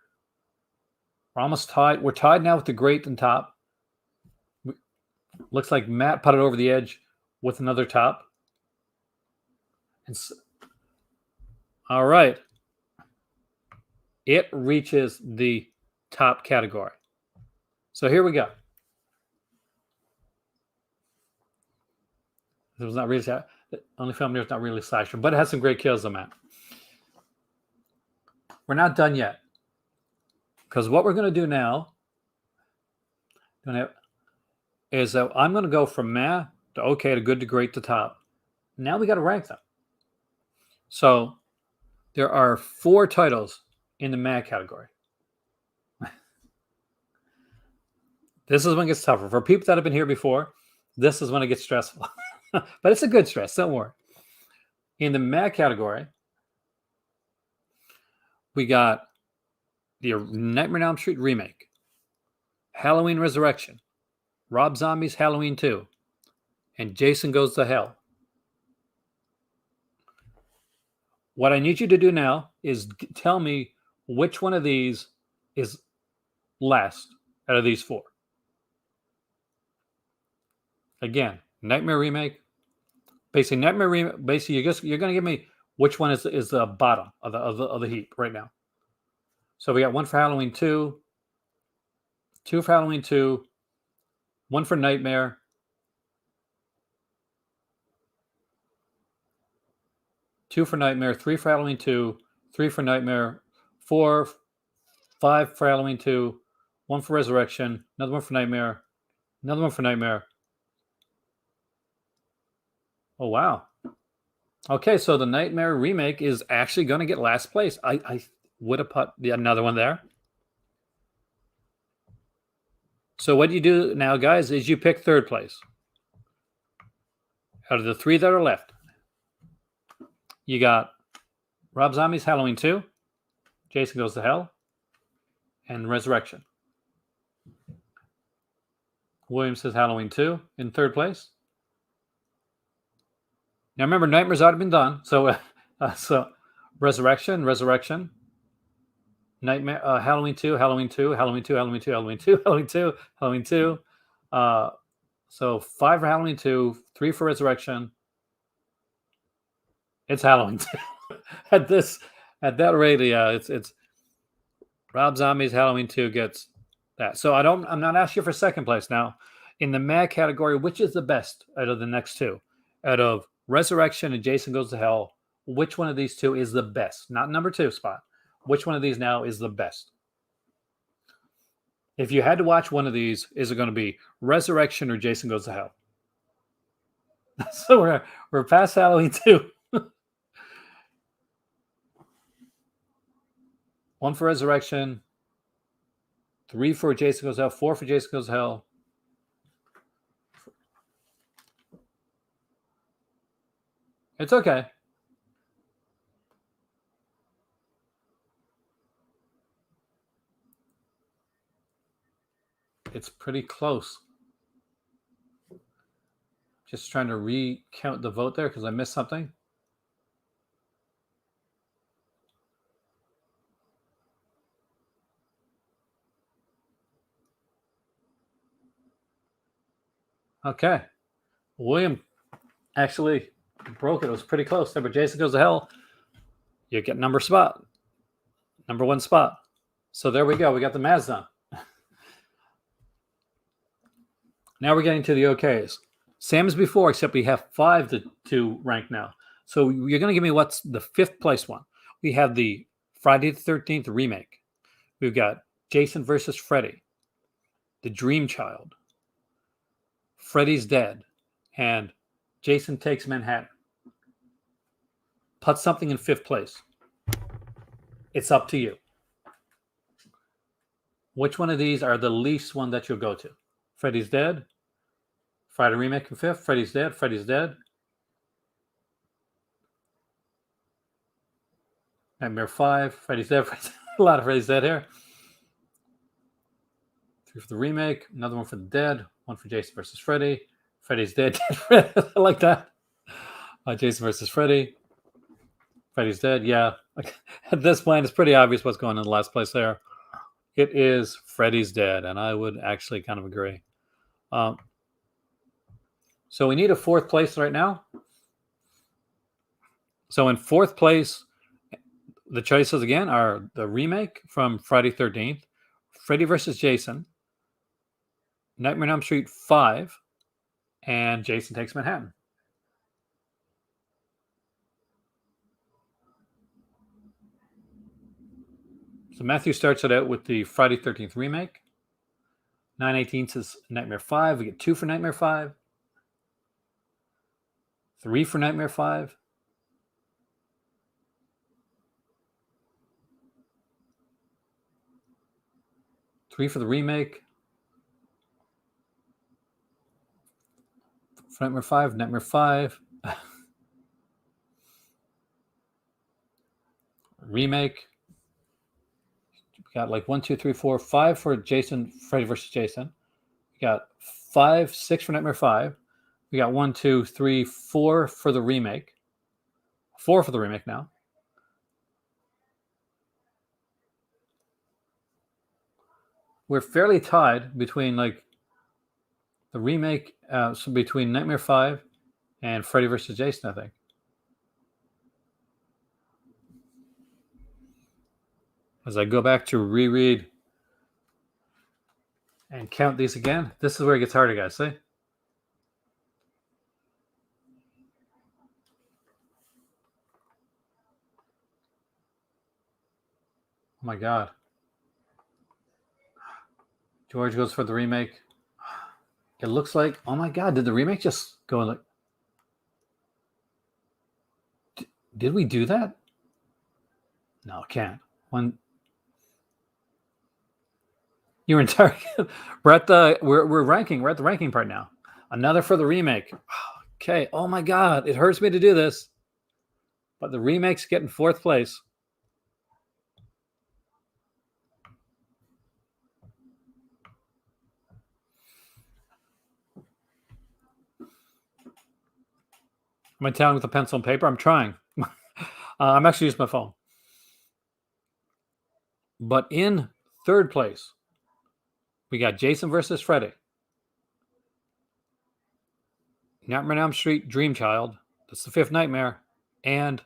almost tied. We're tied now with the great and top. Looks like Matt put it over the edge with another top. And all right. It reaches the top category. So here we go. It was not really the only film here was not really slasher, but it has some great kills on that. We're not done yet, because what we're going to do now is that I'm going to go from meh to okay to good to great to top. Now we got to rank them. So there are 4 titles in the meh category. This is when it gets tougher. For people that have been here before, this is when it gets stressful. But it's a good stress, don't worry. In the meh category, we got the Nightmare on Elm Street remake, Halloween Resurrection, Rob Zombie's Halloween 2, and Jason Goes to Hell. What I need you to do now is tell me which one of these is last out of these 4. Again, Nightmare remake. Basically, Nightmare remake. Basically, you're going to give me which one is the bottom of the heap right now. So we got 1 for Halloween 2, 2 for Halloween 2, 1 for Nightmare, 2 for Nightmare, 3 for Halloween 2, 3 for Nightmare, 4, 5 for Halloween 2, 1 for Resurrection, another 1 for Nightmare, another 1 for Nightmare. Oh, wow. Okay, so the Nightmare remake is actually going to get last place. I would have put another one there. So what you do now, guys, is you pick third place. Out of the three that are left, you got Rob Zombie's Halloween 2, Jason Goes to Hell, and Resurrection. William says Halloween 2 in third place. Now remember, Nightmare's already been done. So Resurrection, Nightmare, Halloween 2, Halloween 2, Halloween 2, Halloween 2, Halloween 2, Halloween 2, Halloween 2. So 5 for Halloween 2, 3 for Resurrection. It's Halloween 2. at that rate, yeah, it's Rob Zombie's Halloween 2 gets that. So I'm not asking for second place now. In the mad category, which is the best out of the next two? Out of Resurrection and Jason Goes to Hell, which one of these two is the best? Not number 2 spot. Which one of these now is the best? If you had to watch one of these, is it going to be Resurrection or Jason Goes to Hell? So we're past Halloween 2. 1 for Resurrection, 3 for Jason Goes to Hell, 4 for Jason Goes to Hell. It's okay. It's pretty close. Just trying to recount the vote there because I missed something. Okay. William actually broke it. It was pretty close there, but Jason Goes to Hell, you get number 1 spot. So there we go. We got the Mads done. Now we're getting to the OKs. Same as before, except we have 5 to rank now. So you're going to give me what's the 5th place one. We have the Friday the 13th remake. We've got Jason versus Freddy, The Dream Child, Freddy's Dead, and Jason Takes Manhattan. Put something in 5th place. It's up to you. Which one of these are the least one that you'll go to? Freddy's Dead, Friday remake in 5th, Freddy's Dead, Nightmare 5, Freddy's Dead, a lot of Freddy's Dead here. 3 for the remake, another one for the Dead, 1 for Jason versus Freddy, Freddy's Dead, I like that. Jason versus Freddy, Freddy's Dead, yeah. At this point, it's pretty obvious what's going on in the last place there. It is Freddy's Dead, and I would actually kind of agree. So we need a 4th place right now. So in 4th place, the choices again are the remake from Friday 13th, Freddy vs. Jason, Nightmare on Elm Street 5, and Jason Takes Manhattan. So Matthew starts it out with the Friday 13th remake. 918 says Nightmare 5. We get 2 for Nightmare 5. 3 for Nightmare 5. 3 for the remake. For Nightmare 5, Nightmare 5. Remake. We got like 1, 2, 3, 4, 5 for Jason, Freddy vs. Jason. We got 5, 6 for Nightmare 5. We got 1, 2, 3, 4 for the remake. 4 for the remake now. We're fairly tied between like the remake, so between Nightmare 5 and Freddy vs. Jason, I think. As I go back to reread and count these again, this is where it gets harder, guys. See? Oh my God. George goes for the remake. It looks like, oh my God, did the remake just go like... Did we do that? No, can't. One. You're entire. We're ranking. We're at the ranking part now. Another for the remake. Okay. Oh my God, it hurts me to do this, but the remake's getting fourth place. Am I telling with a pencil and paper? I'm trying. I'm actually using my phone. But in third place, we got Jason versus Freddy. Nightmare on Elm Street, Dream Child. That's the fifth nightmare. And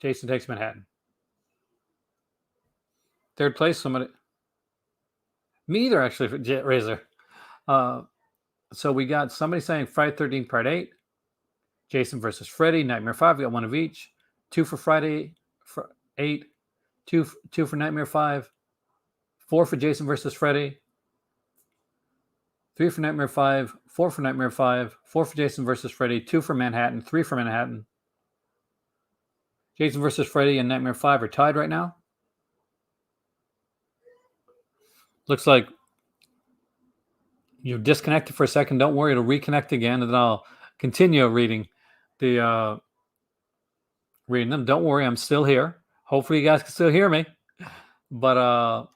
Jason Takes Manhattan. Third place, somebody. Me either, actually, for Razor. So we got somebody saying Friday 13th, Part 8. Jason versus Freddy, Nightmare 5. We got one of each. 2 for Friday 8. 2 for Nightmare 5. 4 for Jason versus Freddy. 3 for Nightmare 5. 4 for Nightmare 5. 4 for Jason versus Freddy. 2 for Manhattan. 3 for Manhattan. Jason versus Freddy and Nightmare 5 are tied right now. Looks like you disconnected for a second. Don't worry, it'll reconnect again, and then I'll continue reading them. Don't worry, I'm still here. Hopefully you guys can still hear me. But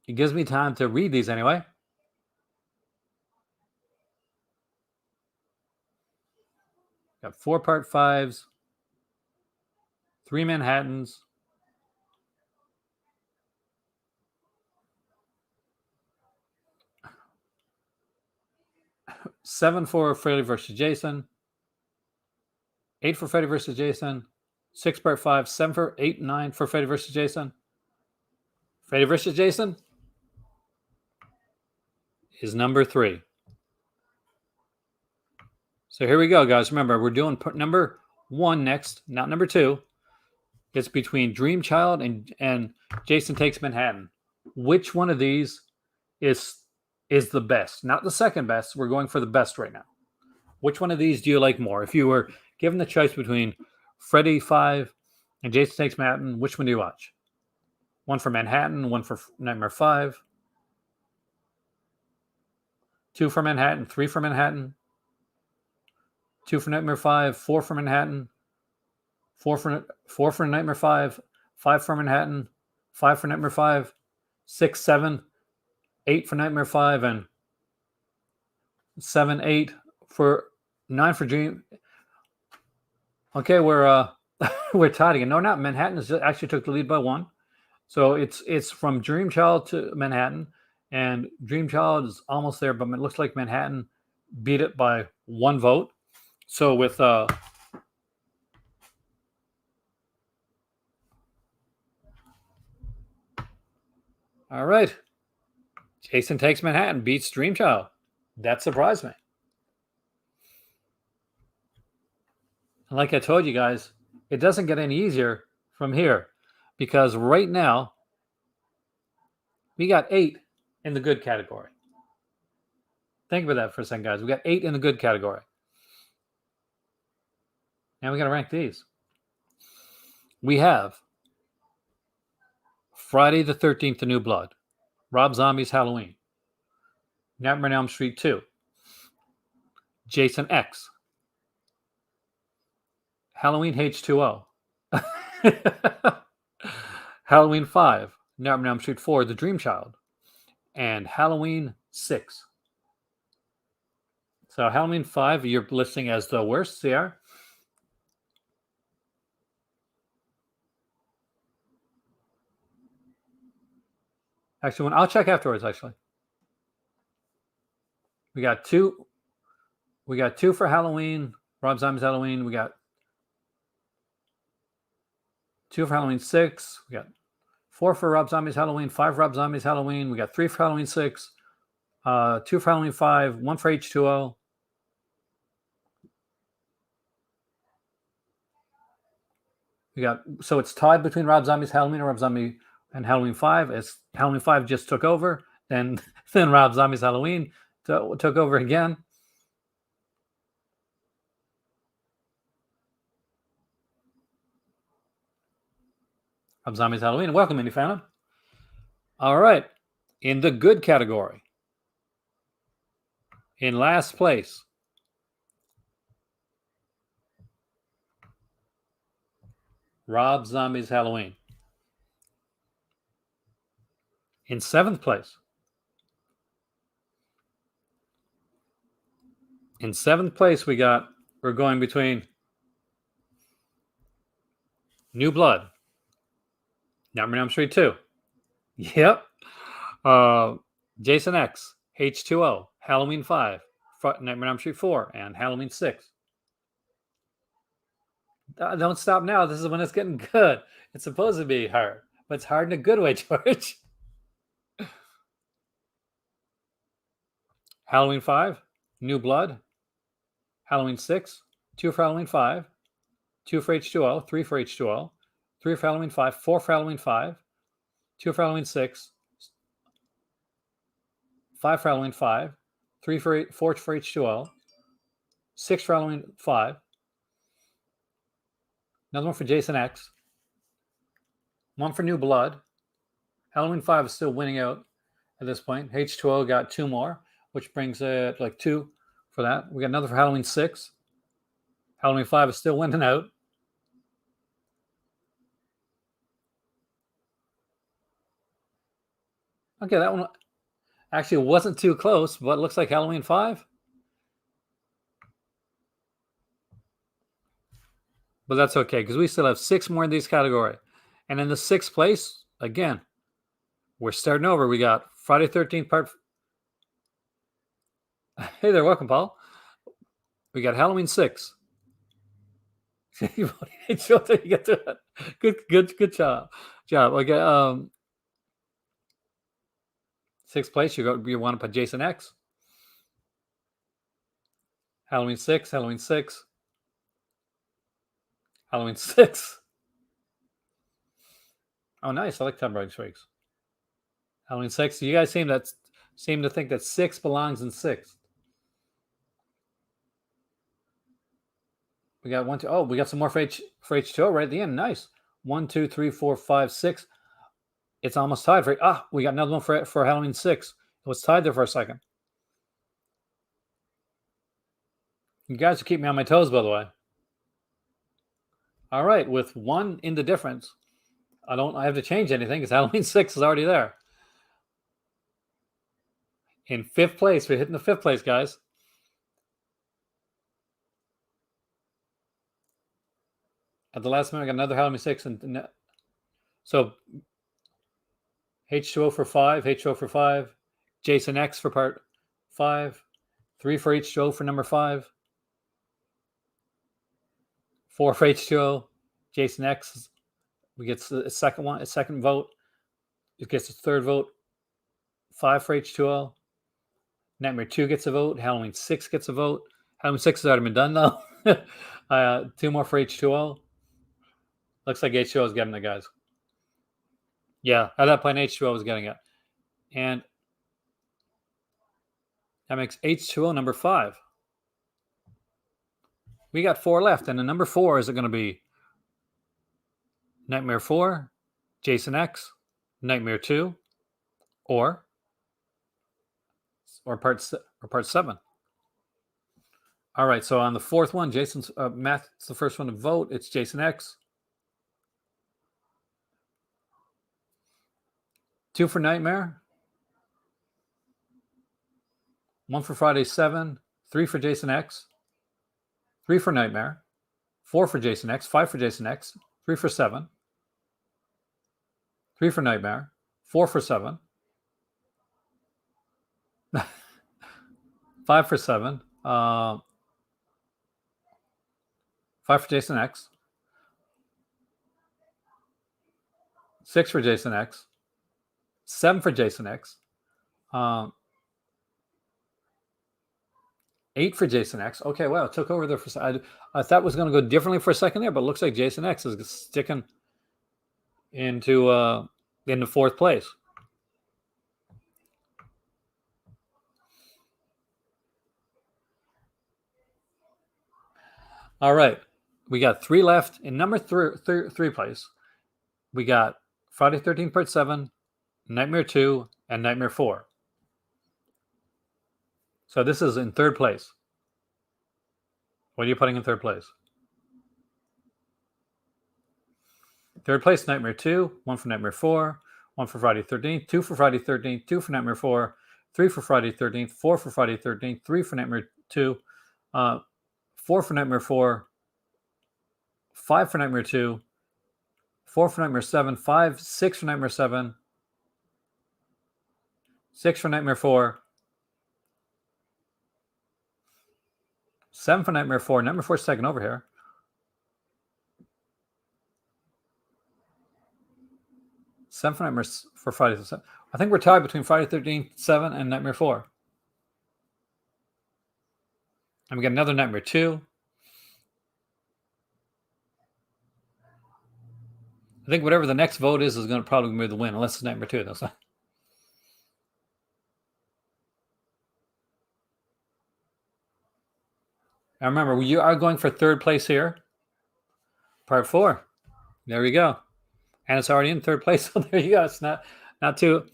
it gives me time to read these anyway. Got 4 Part 5s, 3 Manhattans, 7 for Freddy versus Jason, 8 for Freddy versus Jason, 6 Part 5, 7 for 8, 9 for Freddy versus Jason. Freddy versus Jason is number 3. So here we go, guys. Remember, we're doing number 1 next, not number 2. It's between Dream Child and Jason Takes Manhattan. Which one of these is the best? Not the second best. We're going for the best right now. Which one of these do you like more? If you were given the choice between Freddy 5 and Jason Takes Manhattan, which one do you watch? 1 for Manhattan, 1 for Nightmare 5, 2 for Manhattan, 3 for Manhattan, 2 for Nightmare 5, 4 for Manhattan, 4 for Nightmare 5, 5 for Manhattan, 5 for Nightmare 5, 6, 7, 8 for Nightmare 5, and 7, 8 for 9 for Dream. Okay, we're tied again. No, not Manhattan. Actually took the lead by 1. So it's from Dream Child to Manhattan, and Dream Child is almost there, but it looks like Manhattan beat it by 1 vote. So with all right, Jason Takes Manhattan beats Dream Child. That surprised me. And like I told you guys, it doesn't get any easier from here, because right now we got 8 in the good category. Think about that for a second, guys. We got 8 in the good category. Now we got to rank these. We have Friday the 13th, The New Blood, Rob Zombie's Halloween, Nightmare on Elm Street 2, Jason X, Halloween H2O, Halloween 5, Nightmare on Elm Street 4, The Dream Child, and Halloween 6. So Halloween 5, you're listing as the worst, CR? Actually, I'll check afterwards, actually. We got 2 for Halloween, Rob Zombie's Halloween. We got 2 for Halloween 6. We got 4 for Rob Zombie's Halloween, 5 for Rob Zombie's Halloween. We got 3 for Halloween 6, 2 for Halloween 5, 1 for H2O. So it's tied between Rob Zombie's Halloween and Rob Zombie and Halloween 5. As Halloween 5 just took over, then Rob Zombie's Halloween took over again. Rob Zombie's Halloween. Welcome, Indie Phantom. All right. In the good category, in last place, Rob Zombie's Halloween. In 7th place, we're going between New Blood, Nightmare on Elm Street 2. Yep. Jason X, H2O, Halloween 5, Nightmare on Elm Street 4, and Halloween 6. Don't stop now. This is when it's getting good. It's supposed to be hard, but it's hard in a good way, George. Halloween 5, New Blood, Halloween 6, 2 for Halloween 5, 2 for H2O, 3 for H2O, 3 for Halloween 5, 4 for Halloween 5, 2 for Halloween 6, 5 for Halloween 5, 4 for H2O, 6 for Halloween 5, another one for Jason X, 1 for New Blood. Halloween 5 is still winning out at this point. H2O got 2 more, which brings it like 2 for that. We got another for Halloween 6. Halloween 5 is still winning out. Okay, that one actually wasn't too close, but it looks like Halloween 5. But that's okay, because we still have 6 more in these category. And in the 6th place, again, we're starting over. We got Friday 13th part. Hey there, welcome, Paul. We got Halloween 6. You get to it. Good job. Okay. 6th place, you want to put Jason X. Halloween 6, Halloween 6. Halloween 6. Oh, nice. I like Temporary Streaks. Halloween 6. You guys seem to think that 6 belongs in 6th. We got 1, 2. Oh, we got some more for H2O right at the end. Nice. 1, 2, 3, 4, 5, 6. It's almost tied for. We got another one for Halloween 6. It was tied there for a second. You guys keep me on my toes, by the way. All right, with 1 in the difference, I have to change anything because Halloween 6 is already there. In 5th place, we're hitting the 5th place, guys. At the last minute, I got another Halloween 6. And so H2O for 5, H2O for 5, Jason X for part 5, 3 for H2O for number 5, 4 for H2O, Jason X. We get a second vote. It gets a 3rd vote. 5 for H2O. Nightmare 2 gets a vote. Halloween 6 gets a vote. Halloween 6 has already been done, though. 2 more for H2O. Looks like H2O is getting it, guys. Yeah, at that point, H2O was getting it. And that makes H2O number 5. We got 4 left, and the number 4 is it going to be Nightmare 4, Jason X, Nightmare 2, or part 7. All right, so on the 4th one, Jason's Matt's the first one to vote. It's Jason X. 2 for Nightmare. 1 for Friday 7. 3 for Jason X. 3 for Nightmare. 4 for Jason X. 5 for Jason X. 3 for 7. 3 for Nightmare. 4 for 7. 5 for 7. 5 for Jason X. 6 for Jason X. 7 for Jason X. 8 for Jason X. Okay, wow, it took over there for. I thought it was going to go differently for a second there, but it looks like Jason X is sticking into 4th place. All right, we got 3 left in number 3 place. we got Friday 13th Part 7, Nightmare 2, and Nightmare 4. So this is in third place. What are you putting in third place? Third place, Nightmare 2, 1 for Nightmare 4, 1 for Friday 13th, 2 for Friday 13th, 2 for Nightmare 4, 3 for Friday 13th, 4 for Friday 13th, 3 for Nightmare 2, 4 for Nightmare 4, 5 for Nightmare 2, 4 for Nightmare 7, 5, 6 for Nightmare 7, 6 for Nightmare 4, 7 for Nightmare 4. Nightmare 4 is second over here. Seven for Nightmare for Friday the 7th. I think we're tied between Friday 13th, 7 and Nightmare 4. And we got another Nightmare 2. I think whatever the next vote is going to probably be the win, unless it's Nightmare 2. That's not. Now remember, you are going for third place here. Part 4. There we go. And it's already in third place. So there you go. It's not too.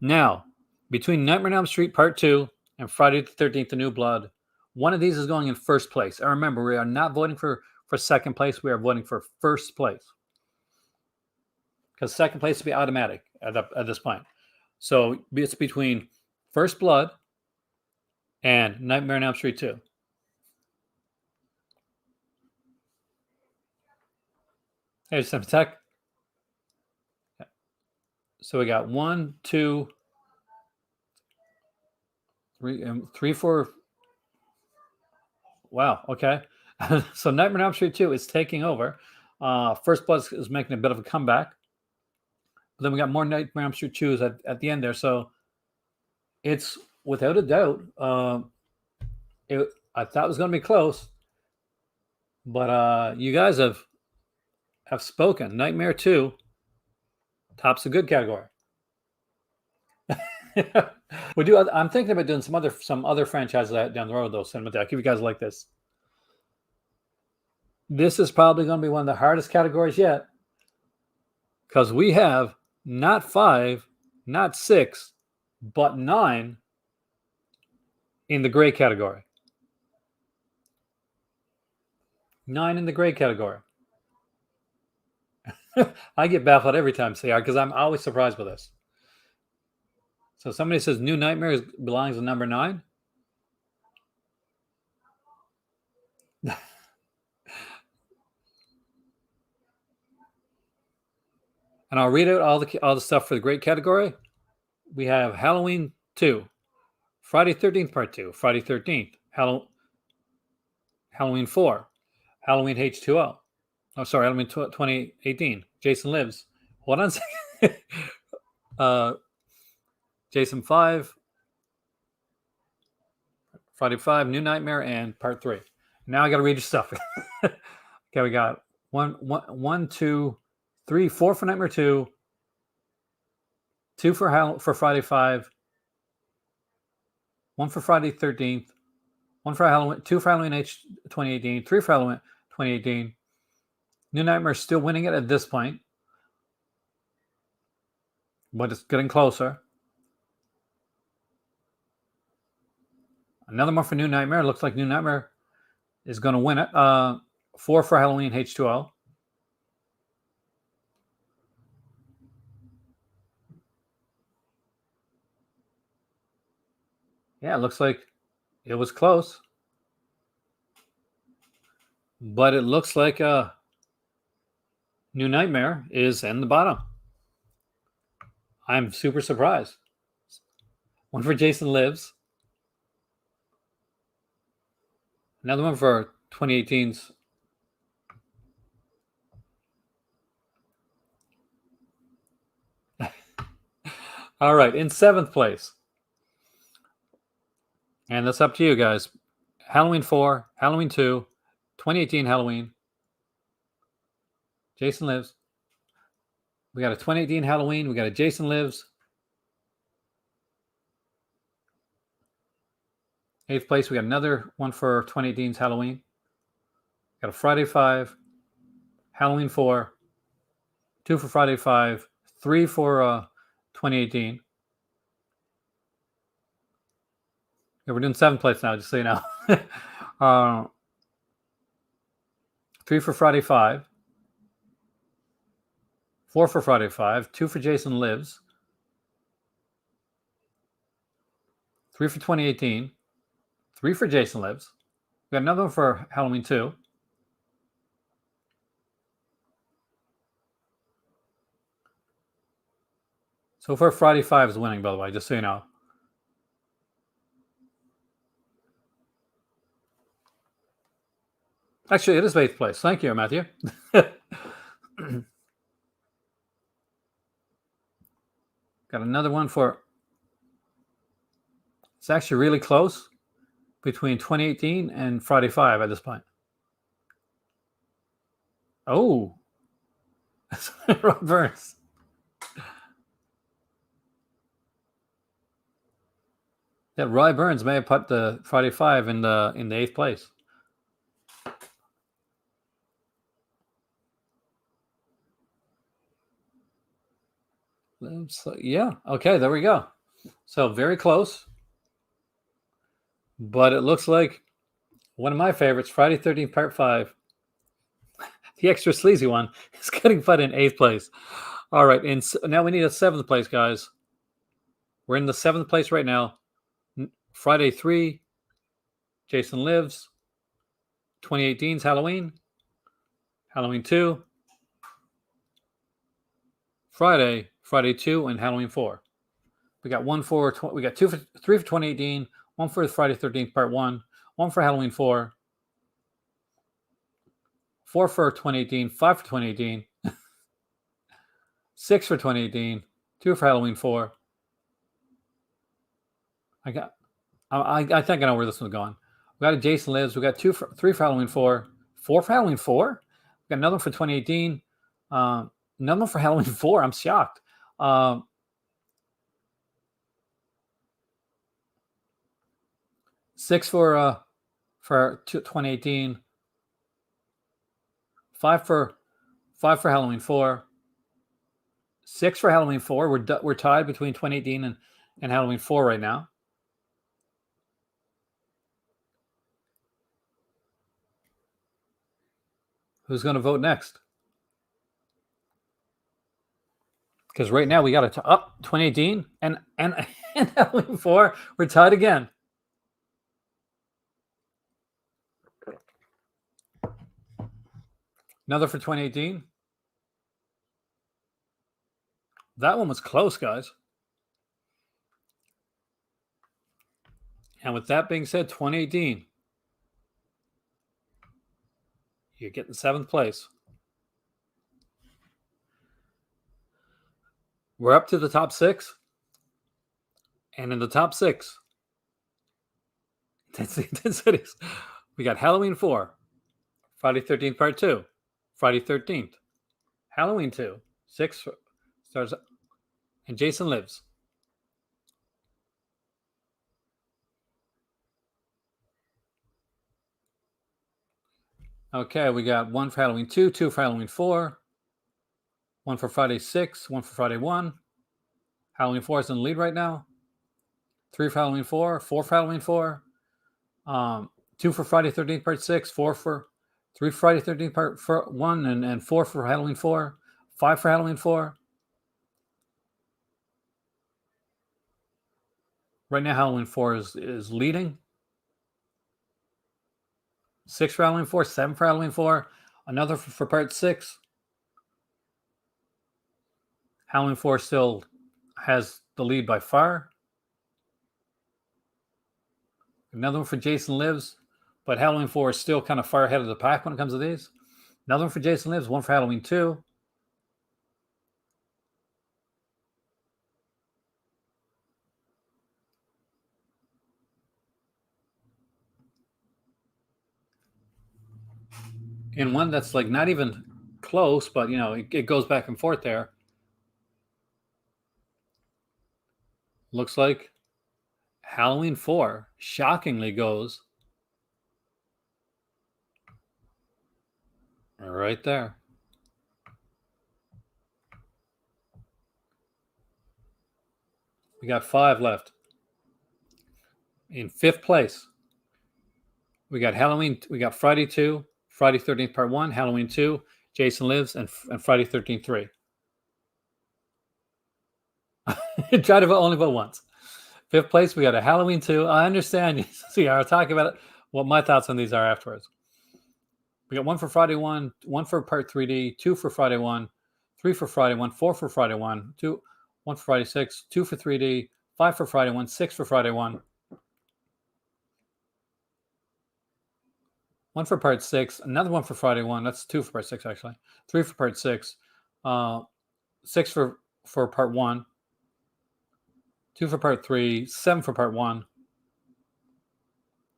Now, between Nightmare on Elm Street Part 2 and Friday the 13th, The New Blood, one of these is going in first place. And remember, we are not voting for second place. We are voting for first place. Because second place will be automatic at this point. So it's between First Blood and Nightmare on Elm Street 2. Here's some tech. So we got 1, 2, 3, 4. Wow. Okay. So Nightmare on Elm Street 2 is taking over. First Blood is making a bit of a comeback. But then we got more Nightmare on Elm Street 2s at the end there. So it's without a doubt. I thought it was going to be close. But you guys have spoken. Nightmare 2 tops the good category. I'm thinking about doing some other franchises down the road, though, Cinematheque, if you guys like this. This is probably going to be one of the hardest categories yet, because we have not 5, not 6, but 9 in the gray category. 9 in the gray category. I get baffled every time, CR, because I'm always surprised with this. So somebody says New Nightmare belongs to number 9. And I'll read out all the stuff for the great category. We have Halloween 2, Friday 13th Part 2, Friday 13th, Halloween 4, Halloween H2O. Oh, sorry, Halloween 2018. Jason Lives. Hold on a second. Jason 5, Friday 5, New Nightmare, and Part 3. Now I got to read your stuff. Okay, we got 1, 2, 3, 4 for Nightmare 2, 2 for Friday 5, 1 for Friday 13th, 1 for Halloween, 2 for Halloween H 2018, 3 for Halloween 2018. New Nightmare is still winning it at this point, but it's getting closer. Another one for New Nightmare. It looks like New Nightmare is going to win it. 4 for Halloween H2O. Yeah, it looks like it was close. But it looks like New Nightmare is in the bottom. I'm super surprised. 1 for Jason Lives. Another one for 2018's. All right, in 7th place. And that's up to you guys. Halloween 4, Halloween 2, 2018 Halloween. Jason Lives. We got a 2018 Halloween. We got a Jason Lives. 8th place, we got another one for 2018's Halloween. Got a Friday 5, Halloween 4, 2 for Friday 5, 3 for 2018. Yeah, we're doing 7th place now, just so you know. 3 for Friday 5, 4 for Friday 5, 2 for Jason Lives, 3 for 2018, 3 for Jason Lives. We got another one for Halloween 2. So far, Friday 5 is winning, by the way, just so you know. Actually, it is 8th place. Thank you, Matthew. Got another one for... It's actually really close between 2018 and Friday 5 at this point. Oh. Rob Burns. Yeah, Roy Burns may have put the Friday 5 in the 8th place. So, yeah. Okay, there we go. So very close. But it looks like one of my favorites, Friday 13th Part 5, the extra sleazy one, is getting put in 8th place. All right, and now we need a 7th place, guys. We're in the 7th place right now. Friday 3, Jason Lives. 2018's Halloween. Halloween 2. Friday 2, and Halloween 4. We got 3 for 2018, 1 for Friday 13th Part 1, 1 for Halloween 4, 4 for 2018, 5 for 2018, 6 for 2018, 2 for Halloween 4. I think I know where this one's going. We got a Jason Lives. We got 3 for Halloween 4, 4 for Halloween 4. We got another one for 2018. Another one for Halloween 4. I'm shocked. 6 for 2018. 5 for Halloween 4. 6 for Halloween 4. We're tied between 2018 and Halloween 4 right now. Who's going to vote next? Because right now we got to up 2018 and Halloween 4. We're tied again. Another for 2018. That one was close, guys. And with that being said, 2018, you're getting 7th place. We're up to the top 6. And in the top 6, we got Halloween 4, Friday 13th Part 2, Friday 13th, Halloween 2, 6 stars, and Jason Lives. Okay, we got 1 for Halloween 2, 2 for Halloween 4, 1 for Friday 6, 1 for Friday 1. Halloween 4 is in the lead right now. 3 for Halloween 4, 4 for Halloween 4, 2 for Friday 13th Part 6, 3 for Friday 13th Part 1, and 4 for Halloween 4, 5 for Halloween 4. Right now, Halloween 4 is leading. 6 for Halloween 4, 7 for Halloween 4, another for Part 6. Halloween 4 still has the lead by far. Another one for Jason Lives, but Halloween 4 is still kind of far ahead of the pack when it comes to these. Another one for Jason Lives, 1 for Halloween 2. And one that's like not even close, but it goes back and forth there. Looks like Halloween 4 shockingly goes right there. We got 5 left. In 5th place, we got Halloween. We got Friday 2, Friday 13th Part 1, Halloween 2, Jason Lives, and Friday 13th 3. Try to only vote once. 5th place, we got a Halloween 2. I understand. See, I'll talk about it, what my thoughts on these are afterwards. We got 1 for Friday 1, 1 for Part 3D, 2 for Friday 1, 3 for Friday 1, 4 for Friday 1, 1 for Friday 6, 2 for 3D, 5 for Friday 1, 6 for Friday 1. 1 for Part 6, another 1 for Friday 1. That's 2 for Part 6, actually. 3 for Part 6, 6 for Part 1, 2 for Part 3, 7 for Part 1.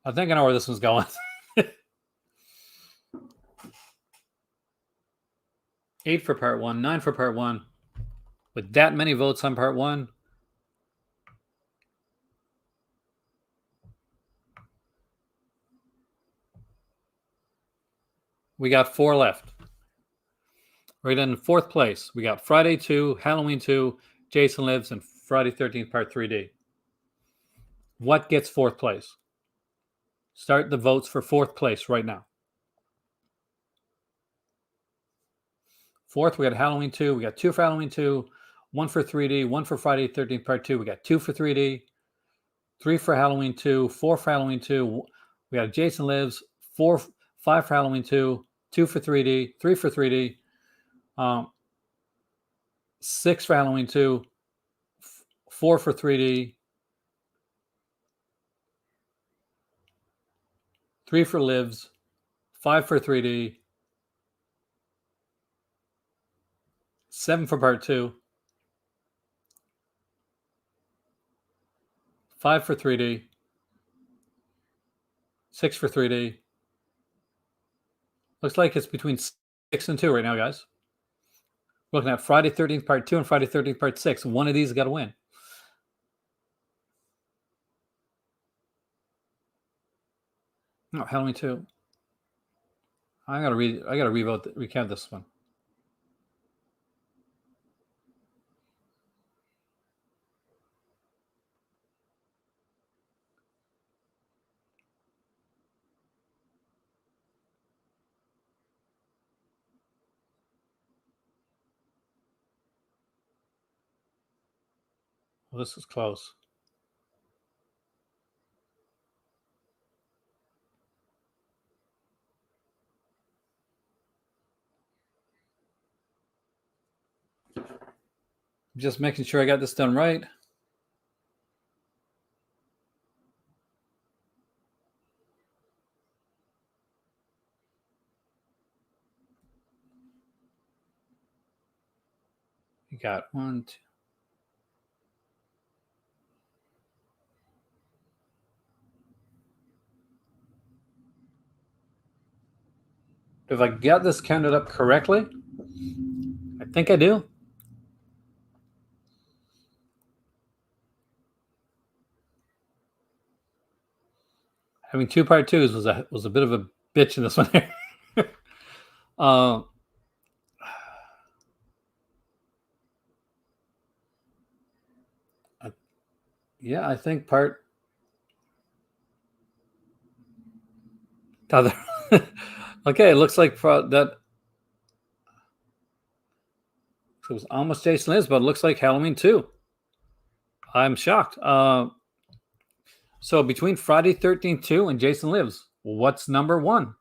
I think I know where this one's going. 8 for Part 1, 9 for Part 1. With that many votes on Part 1, we got 4 left. Right in 4th place, we got Friday 2, Halloween 2, Jason Lives, and Friday 13th Part 3D. What gets 4th place? Start the votes for 4th place right now. 4th, we got Halloween 2. We got 2 for Halloween 2, 1 for 3D, 1 for Friday 13th Part 2. We got 2 for 3D, 3 for Halloween 2, 4 for Halloween 2. We got Jason Lives, 5 for Halloween 2, 2 for 3D, 3 for 3D, 6 for Halloween 2, 4 for 3D, 3 for Lives, 5 for 3D, 7 for Part 2, 5 for 3D, 6 for 3D. Looks like it's between 6 and 2 right now, guys. We're looking at Friday 13th Part 2 and Friday 13th Part 6. One of these has got to win. No, Halloween 2. I gotta recount this one. Well, this is close. Just making sure I got this done right. You got 1, 2. If I got this counted up correctly, I think I do. Having 2 Part 2s was a bit of a bitch in this one here. Yeah, I think part. Okay, it looks like that. It was almost Jason Lives, but it looks like Halloween 2. I'm shocked. So between Friday 13th 2 and Jason Lives, what's number 1?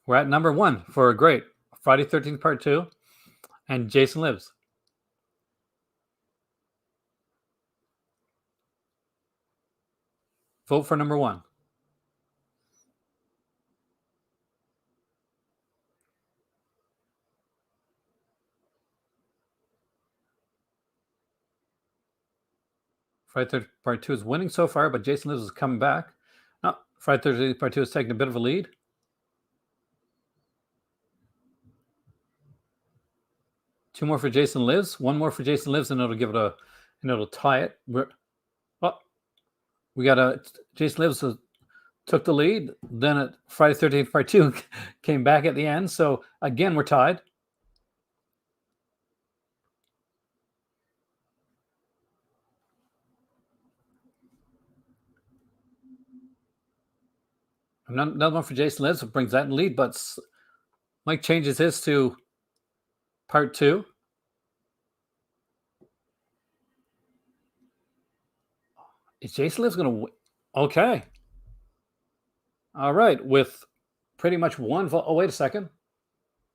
We're at number 1 for a great Friday 13th Part 2 and Jason Lives. Vote for number 1. Friday 13th Part 2 is winning so far, but Jason Lives is coming back. No, Friday 13th Part 2 is taking a bit of a lead. Two more for Jason Lives. One more for Jason Lives, and it'll tie it. We got Jason Lives took the lead. Then Friday 13th Part 2 came back at the end. So again, we're tied. Another one for Jason Lives, brings that in lead, but Mike changes his to part 2. Is Jason Lives going to win? Okay. All right. With pretty much one vote. Oh, wait a second.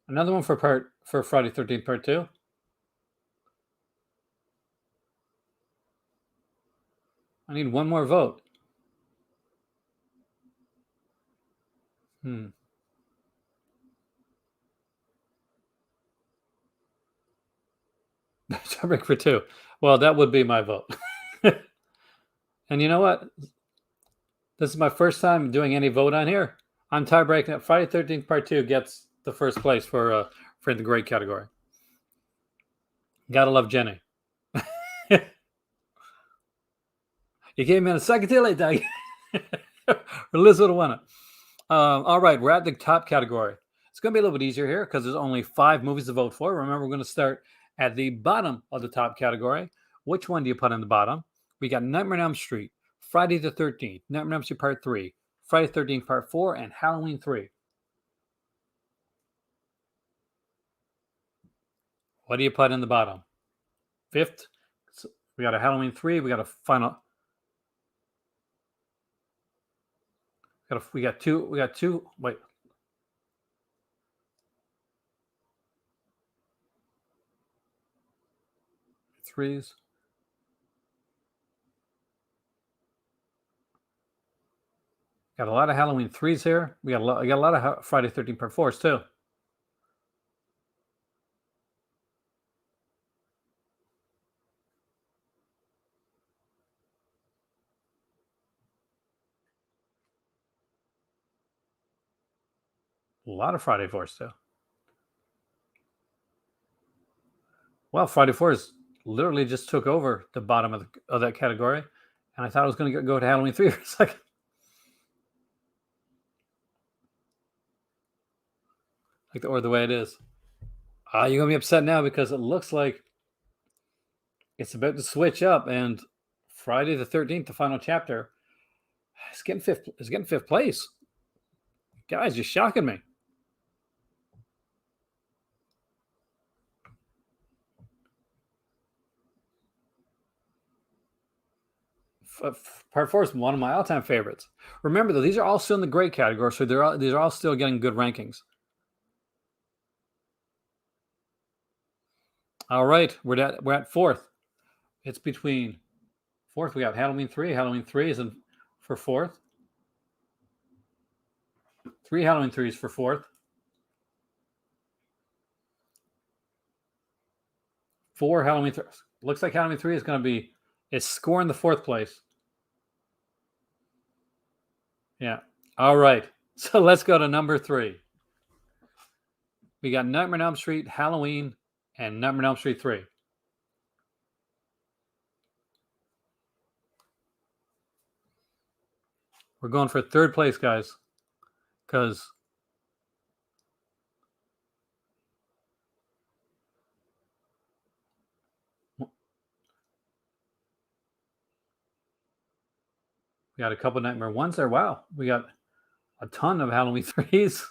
Another one for Friday 13th part 2. I need one more vote. Tiebreak for 2. Well, that would be my vote. And you know what? This is my first time doing any vote on here. I'm tie-breaking it. Friday 13th part 2 gets the first place for the great category. Gotta love Jenny. You came in a second too late, Doug. Liz would have won it. All right, we're at the top category. It's going to be a little bit easier here because there's only 5 movies to vote for. Remember, we're going to start at the bottom of the top category. Which one do you put in the bottom? We got Nightmare on Elm Street, Friday the 13th, Nightmare on Elm Street Part 3, Friday the 13th Part 4, and Halloween 3. What do you put in the bottom? 5th? So we got a Halloween 3. We got a final. We got two. Wait. Threes. Got a lot of Halloween 3s here. I got a lot of Friday 13th Part 4s too. A lot of Friday 4s too. Well, Friday 4s literally just took over the bottom of that category, and I thought I was going to go to Halloween 3 for a second. Or the way it is. You're going to be upset now because it looks like it's about to switch up, and Friday the 13th, the final chapter, is getting fifth place. Guys, you're shocking me. Part 4 is one of my all-time favorites. Remember, though, these are all still in the great category, so these are all still getting good rankings. All right, we're at 4th. It's between 4th. We got Halloween 3. Halloween 3 is for 4th. 3 Halloween 3s for 4th. 4 Halloween 3. Looks like Halloween 3 is going to be scoring the 4th place. Yeah. All right. So let's go to number 3. We got Nightmare on Elm Street, Halloween, and Nightmare on Elm Street 3. We're going for 3rd place, guys, because we got a couple Nightmare 1s there. Wow. We got a ton of Halloween 3s.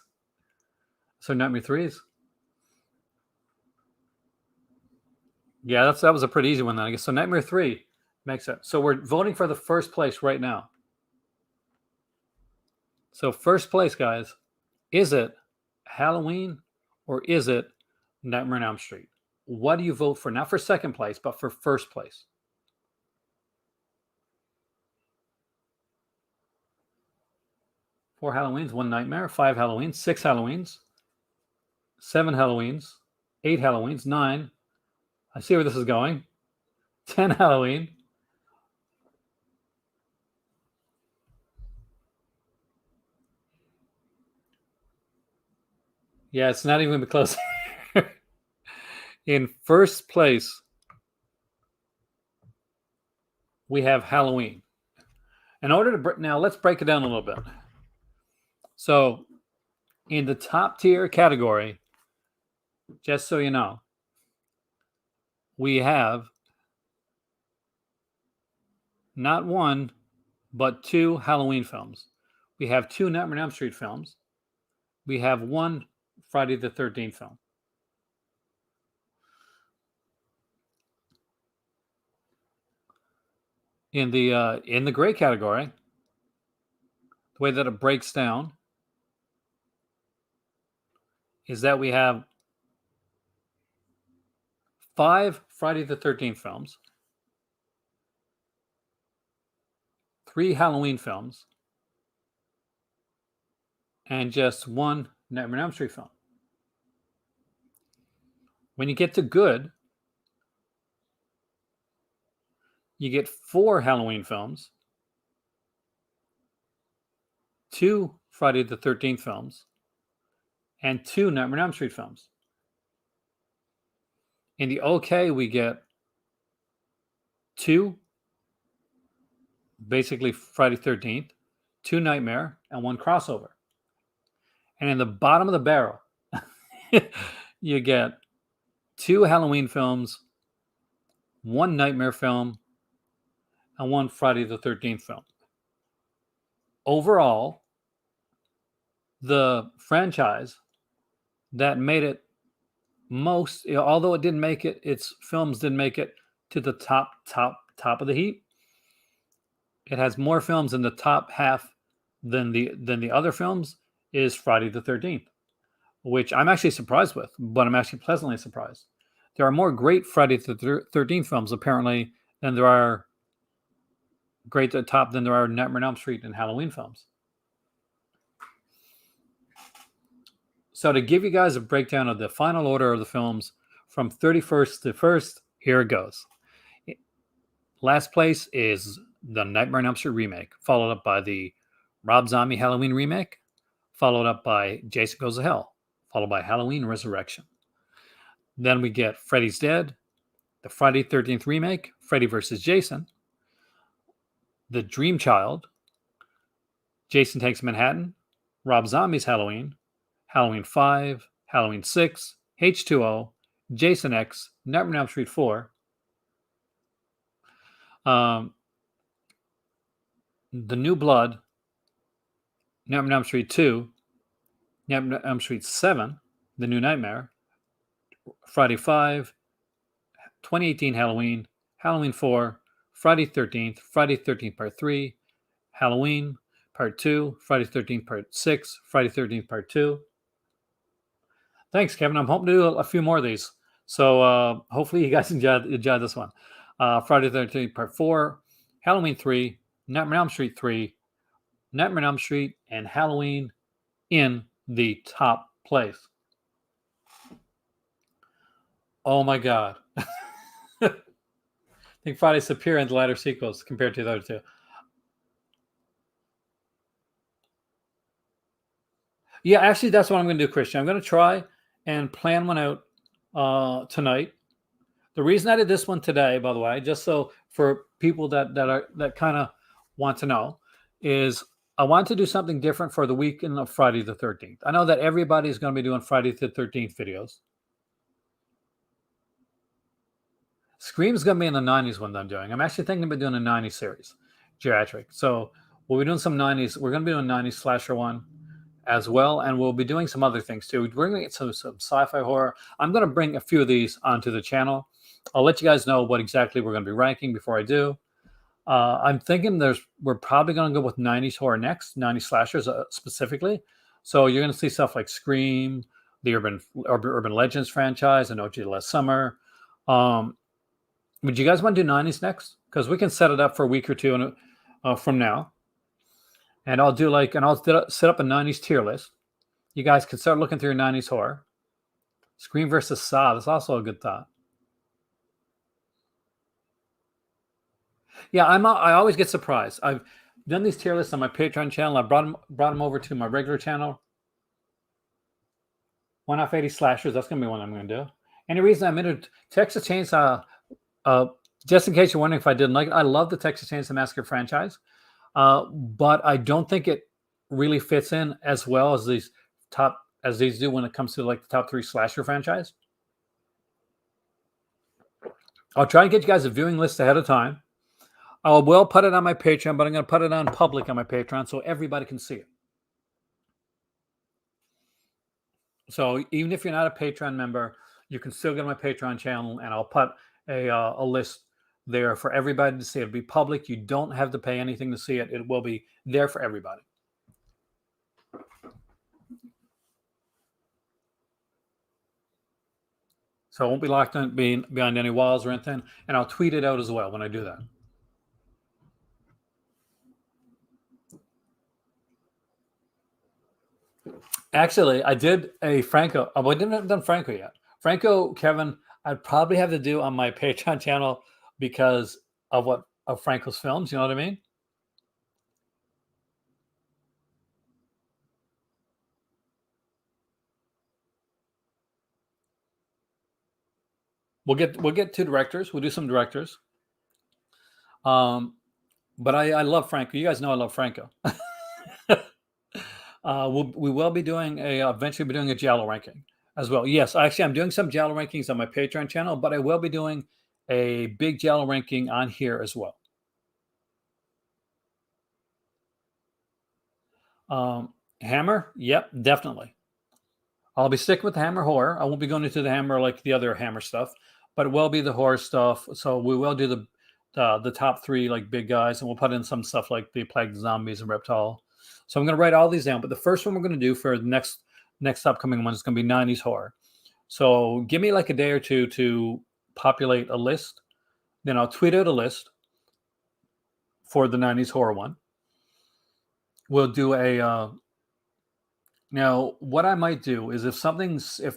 So Nightmare 3s. Yeah, that was a pretty easy one then, I guess. So Nightmare 3 makes it. So we're voting for the 1st place right now. So 1st place, guys, is it Halloween or is it Nightmare on Elm Street? What do you vote for? Not for 2nd place, but for 1st place. 4 Halloweens, 1 Nightmare, 5 Halloweens, 6 Halloweens, 7 Halloweens, 8 Halloweens, 9. I see where this is going. 10 Halloween. Yeah, it's not even close. In 1st place, we have Halloween. In order to now, let's break it down a little bit. So, in the top tier category, just so you know, we have not 1, but 2 Halloween films. We have 2 Nightmare on Elm Street films. We have 1 Friday the 13th film. In the gray category, the way that it breaks down is that we have 5 Friday the 13th films, 3 Halloween films, and just 1 Nightmare on Elm Street film. When you get to good, you get 4 Halloween films, 2 Friday the 13th films, and 2 Nightmare on Elm Street films. In the okay, we get 2, basically Friday 13th, 2 Nightmare, and 1 crossover. And in the bottom of the barrel, you get 2 Halloween films, 1 Nightmare film, and 1 Friday the 13th film. Overall, the franchise that made it most, although it didn't make it, its films didn't make it to the top of the heap. It has more films in the top half than the other films, is Friday the 13th, which I'm actually surprised with, but I'm actually pleasantly surprised. There are more great Friday the 13th films, apparently, than there are great at the top than there are Nightmare on Elm Street and Halloween films. So to give you guys a breakdown of the final order of the films from 31st to 1st, here it goes. Last place is the Nightmare on Elm Street remake, followed up by the Rob Zombie Halloween remake, followed up by Jason Goes to Hell, followed by Halloween Resurrection. Then we get Freddy's Dead, the Friday 13th remake, Freddy vs. Jason, The Dream Child, Jason Takes Manhattan, Rob Zombie's Halloween, Halloween 5, Halloween 6, H2O, Jason X, Nightmare on Elm Street 4, The New Blood, Nightmare on Elm Street 2, Nightmare on Elm Street 7, The New Nightmare, Friday 5, 2018 Halloween, Halloween 4, Friday 13th, Friday 13th Part 3, Halloween Part 2, Friday 13th Part 6, Friday 13th Part 2. Thanks, Kevin. I'm hoping to do a few more of these. So hopefully you guys enjoyed this one. Friday 13th Part 4, Halloween 3, Nightmare on Elm Street 3, Nightmare on Elm Street, and Halloween in the top place. Oh my God. I think Friday's superior in the latter sequels compared to the other two. Yeah, actually, that's what I'm going to do, Christian. I'm going to try and plan one out tonight. The reason I did this one today, by the way, just so for people that kind of want to know, is I want to do something different for the weekend of Friday the 13th. I know that everybody's going to be doing Friday the 13th videos. Scream's going to be in the 90s one that I'm doing. I'm actually thinking about doing a 90s series, geriatric. So we'll be doing some 90s. We're going to be doing a 90s slasher one as well, and we'll be doing some other things too. We're going to get some sci-fi horror. I'm going to bring a few of these onto the channel. I'll let you guys know what exactly we're going to be ranking before I do. I'm thinking we're probably going to go with 90s horror next, 90s slashers specifically. So you're going to see stuff like Scream, the Urban Legends franchise, and OG Last Summer. Would you guys want to do 90s next? Because we can set it up for a week or two from now. And I'll set up a 90s tier list. You guys can start looking through your 90s horror. Scream versus Saw. That's also a good thought. Yeah, I always get surprised. I've done these tier lists on my Patreon channel. I brought them over to my regular channel. One off 80 slashers. That's going to be one I'm going to do. Any reason I'm into Texas Chainsaw, just in case you're wondering if I didn't like it, I love the Texas Chainsaw Massacre franchise, but I don't think it really fits in as well as these do when it comes to like the top 3 slasher franchise. I'll try and get you guys a viewing list ahead of time. I will put it on my Patreon, but I'm going to put it on public on my Patreon so everybody can see it. So even if you're not a Patreon member, you can still get on my Patreon channel, and I'll put a list there for everybody to see. It'll be public. You don't have to pay anything to see it. It will be there for everybody. So it won't be locked in behind any walls or anything. And I'll tweet it out as well when I do that. Actually, I did a Franco. Oh, I didn't have done Franco yet. Franco, Kevin, I'd probably have to do on my Patreon channel because of Franco's films. You know what I mean? We'll get two directors. We'll do some directors. But I love Franco. You guys know I love Franco. We will be doing eventually be doing a Giallo ranking as well. Yes, actually, I'm doing some Giallo rankings on my Patreon channel, but I will be doing a big Giallo ranking on here as well. Hammer, yep, definitely. I'll be sticking with the Hammer horror. I won't be going into the Hammer like the other Hammer stuff, but it will be the horror stuff. So we will do the top three like big guys, and we'll put in some stuff like the Plague Zombies and Reptile. So I'm going to write all these down, but the first one we're going to do for the next upcoming one is going to be 90s horror. So give me like a day or two to populate a list. Then I'll tweet out a list for the 90s horror one. We'll do a now what I might do is if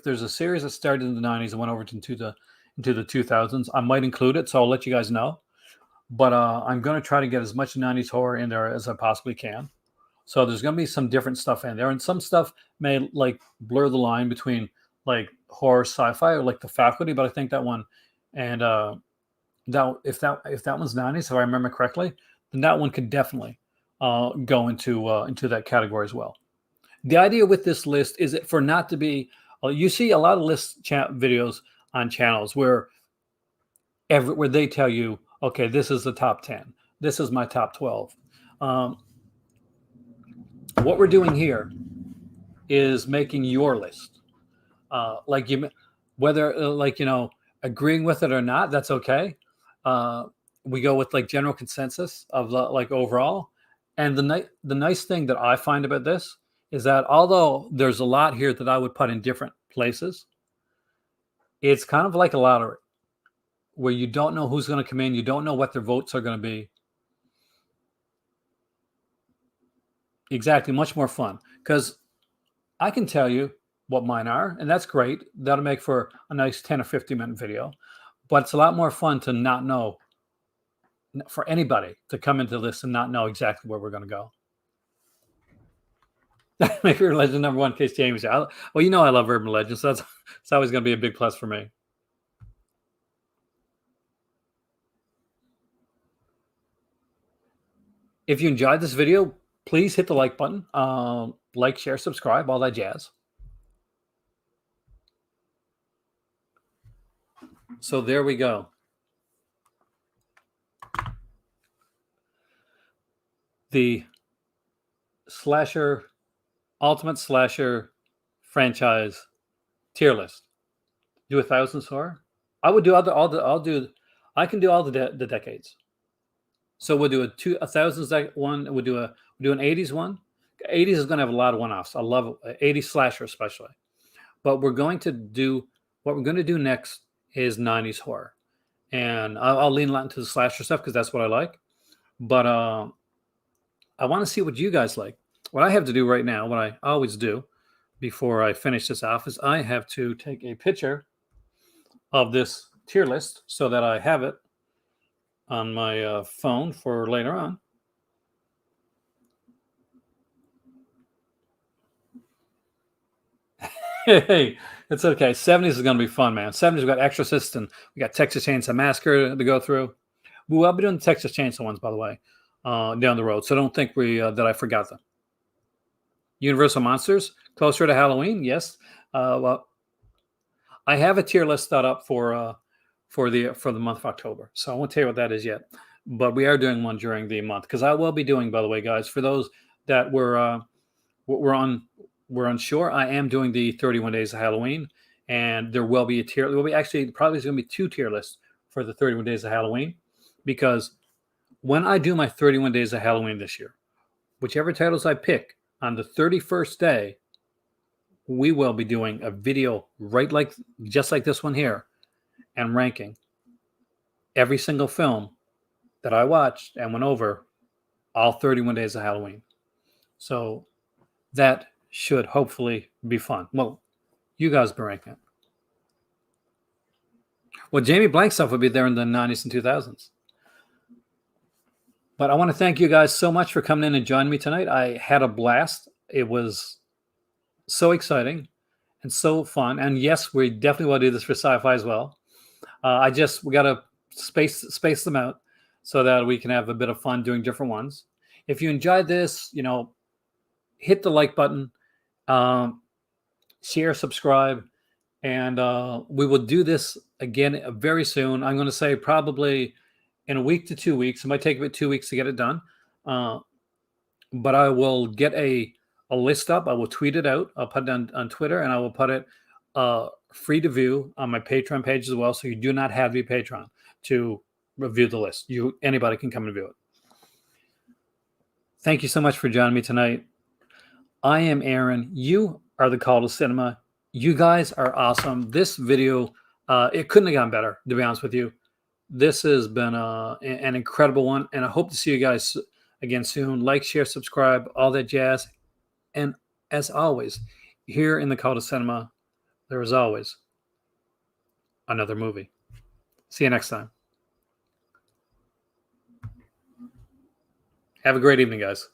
there's a series that started in the 90s and went over into the 2000s, I might include it. So I'll let you guys know. But I'm going to try to get as much 90s horror in there as I possibly can. So there's going to be some different stuff in there, and some stuff may like blur the line between like horror, sci-fi, or like The Faculty. But I think that one, and if that one's 90s, if I remember correctly, then that one could definitely go into that category as well. The idea with this list is it for not to be. You see a lot of list videos on channels where they tell you, okay, this is the top 10. This is my top 12. What we're doing here is making your list. Whether agreeing with it or not, that's okay. We go with like general consensus of like overall. And the nice thing that I find about this is that although there's a lot here that I would put in different places, it's kind of like a lottery where you don't know who's going to come in. You don't know what their votes are going to be. Exactly. Much more fun because I can tell you what mine are, and that's great. That'll make for a nice 10 or 15-minute video, but it's a lot more fun to not know, for anybody to come into this and not know exactly where we're going to go. Make your legend number one, in case James. Well, you know I love urban legends, so it's always going to be a big plus for me. If you enjoyed this video, please hit the like button. Like, share, subscribe, all that jazz. So there we go. The ultimate slasher franchise tier list. Do 1,000 horror. I would do I can do all the decades. So we'll do a 2000s one. We'll do an 80s one. 80s is going to have a lot of one-offs. I love 80s slasher especially. But what we're going to do next is 90s horror. And I'll lean a lot into the slasher stuff because that's what I like. But I want to see what you guys like. What I have to do right now, what I always do before I finish this off, is I have to take a picture of this tier list so that I have it on my phone for later on. Hey, it's okay. 70s is going to be fun, man. 70s, we got Exorcist and we got Texas Chainsaw Massacre to go through. We will be doing the Texas Chainsaw ones, by the way, down the road. So don't think that I forgot them. Universal Monsters, closer to Halloween, yes. Well, I have a tier list set up for the month of October, so I won't tell you what that is yet. but we are doing one during the month because I will be doing, by the way, guys, for those that we're unsure, I am doing the 31 Days of Halloween, and there will be a tier. There will be actually probably going to be 2 tier lists for the 31 Days of Halloween, because when I do my 31 Days of Halloween this year, whichever titles I pick on the 31st day, we will be doing a video just like this one here, and ranking every single film that I watched and went over all 31 Days of Halloween. So that should hopefully be fun. Well, you guys be ranking it. Well, Jamie Blank stuff would be there in the 90s and 2000s. But I want to thank you guys so much for coming in and joining me tonight. I had a blast. It was so exciting and so fun. And yes, we definitely will do this for sci-fi as well. We got to space them out so that we can have a bit of fun doing different ones. If you enjoyed this, hit the like button, share, subscribe, and we will do this again very soon. I'm going to say probably in a week to 2 weeks. It might take about 2 weeks to get it done, but I will get a list up. I will tweet it out. I'll put it on Twitter, and I will put it free to view on my Patreon page as well. So you do not have to be Patreon to review the list. Anybody can come and view it. Thank you so much for joining me tonight. I am Aaron. You are the Call to Cinema. You guys are awesome. This video, it couldn't have gone better, to be honest with you. This has been an incredible one, and I hope to see you guys again soon. Like, share, subscribe, all that jazz. And as always, here in the Call to Cinema, there is always another movie. See you next time. Have a great evening, guys.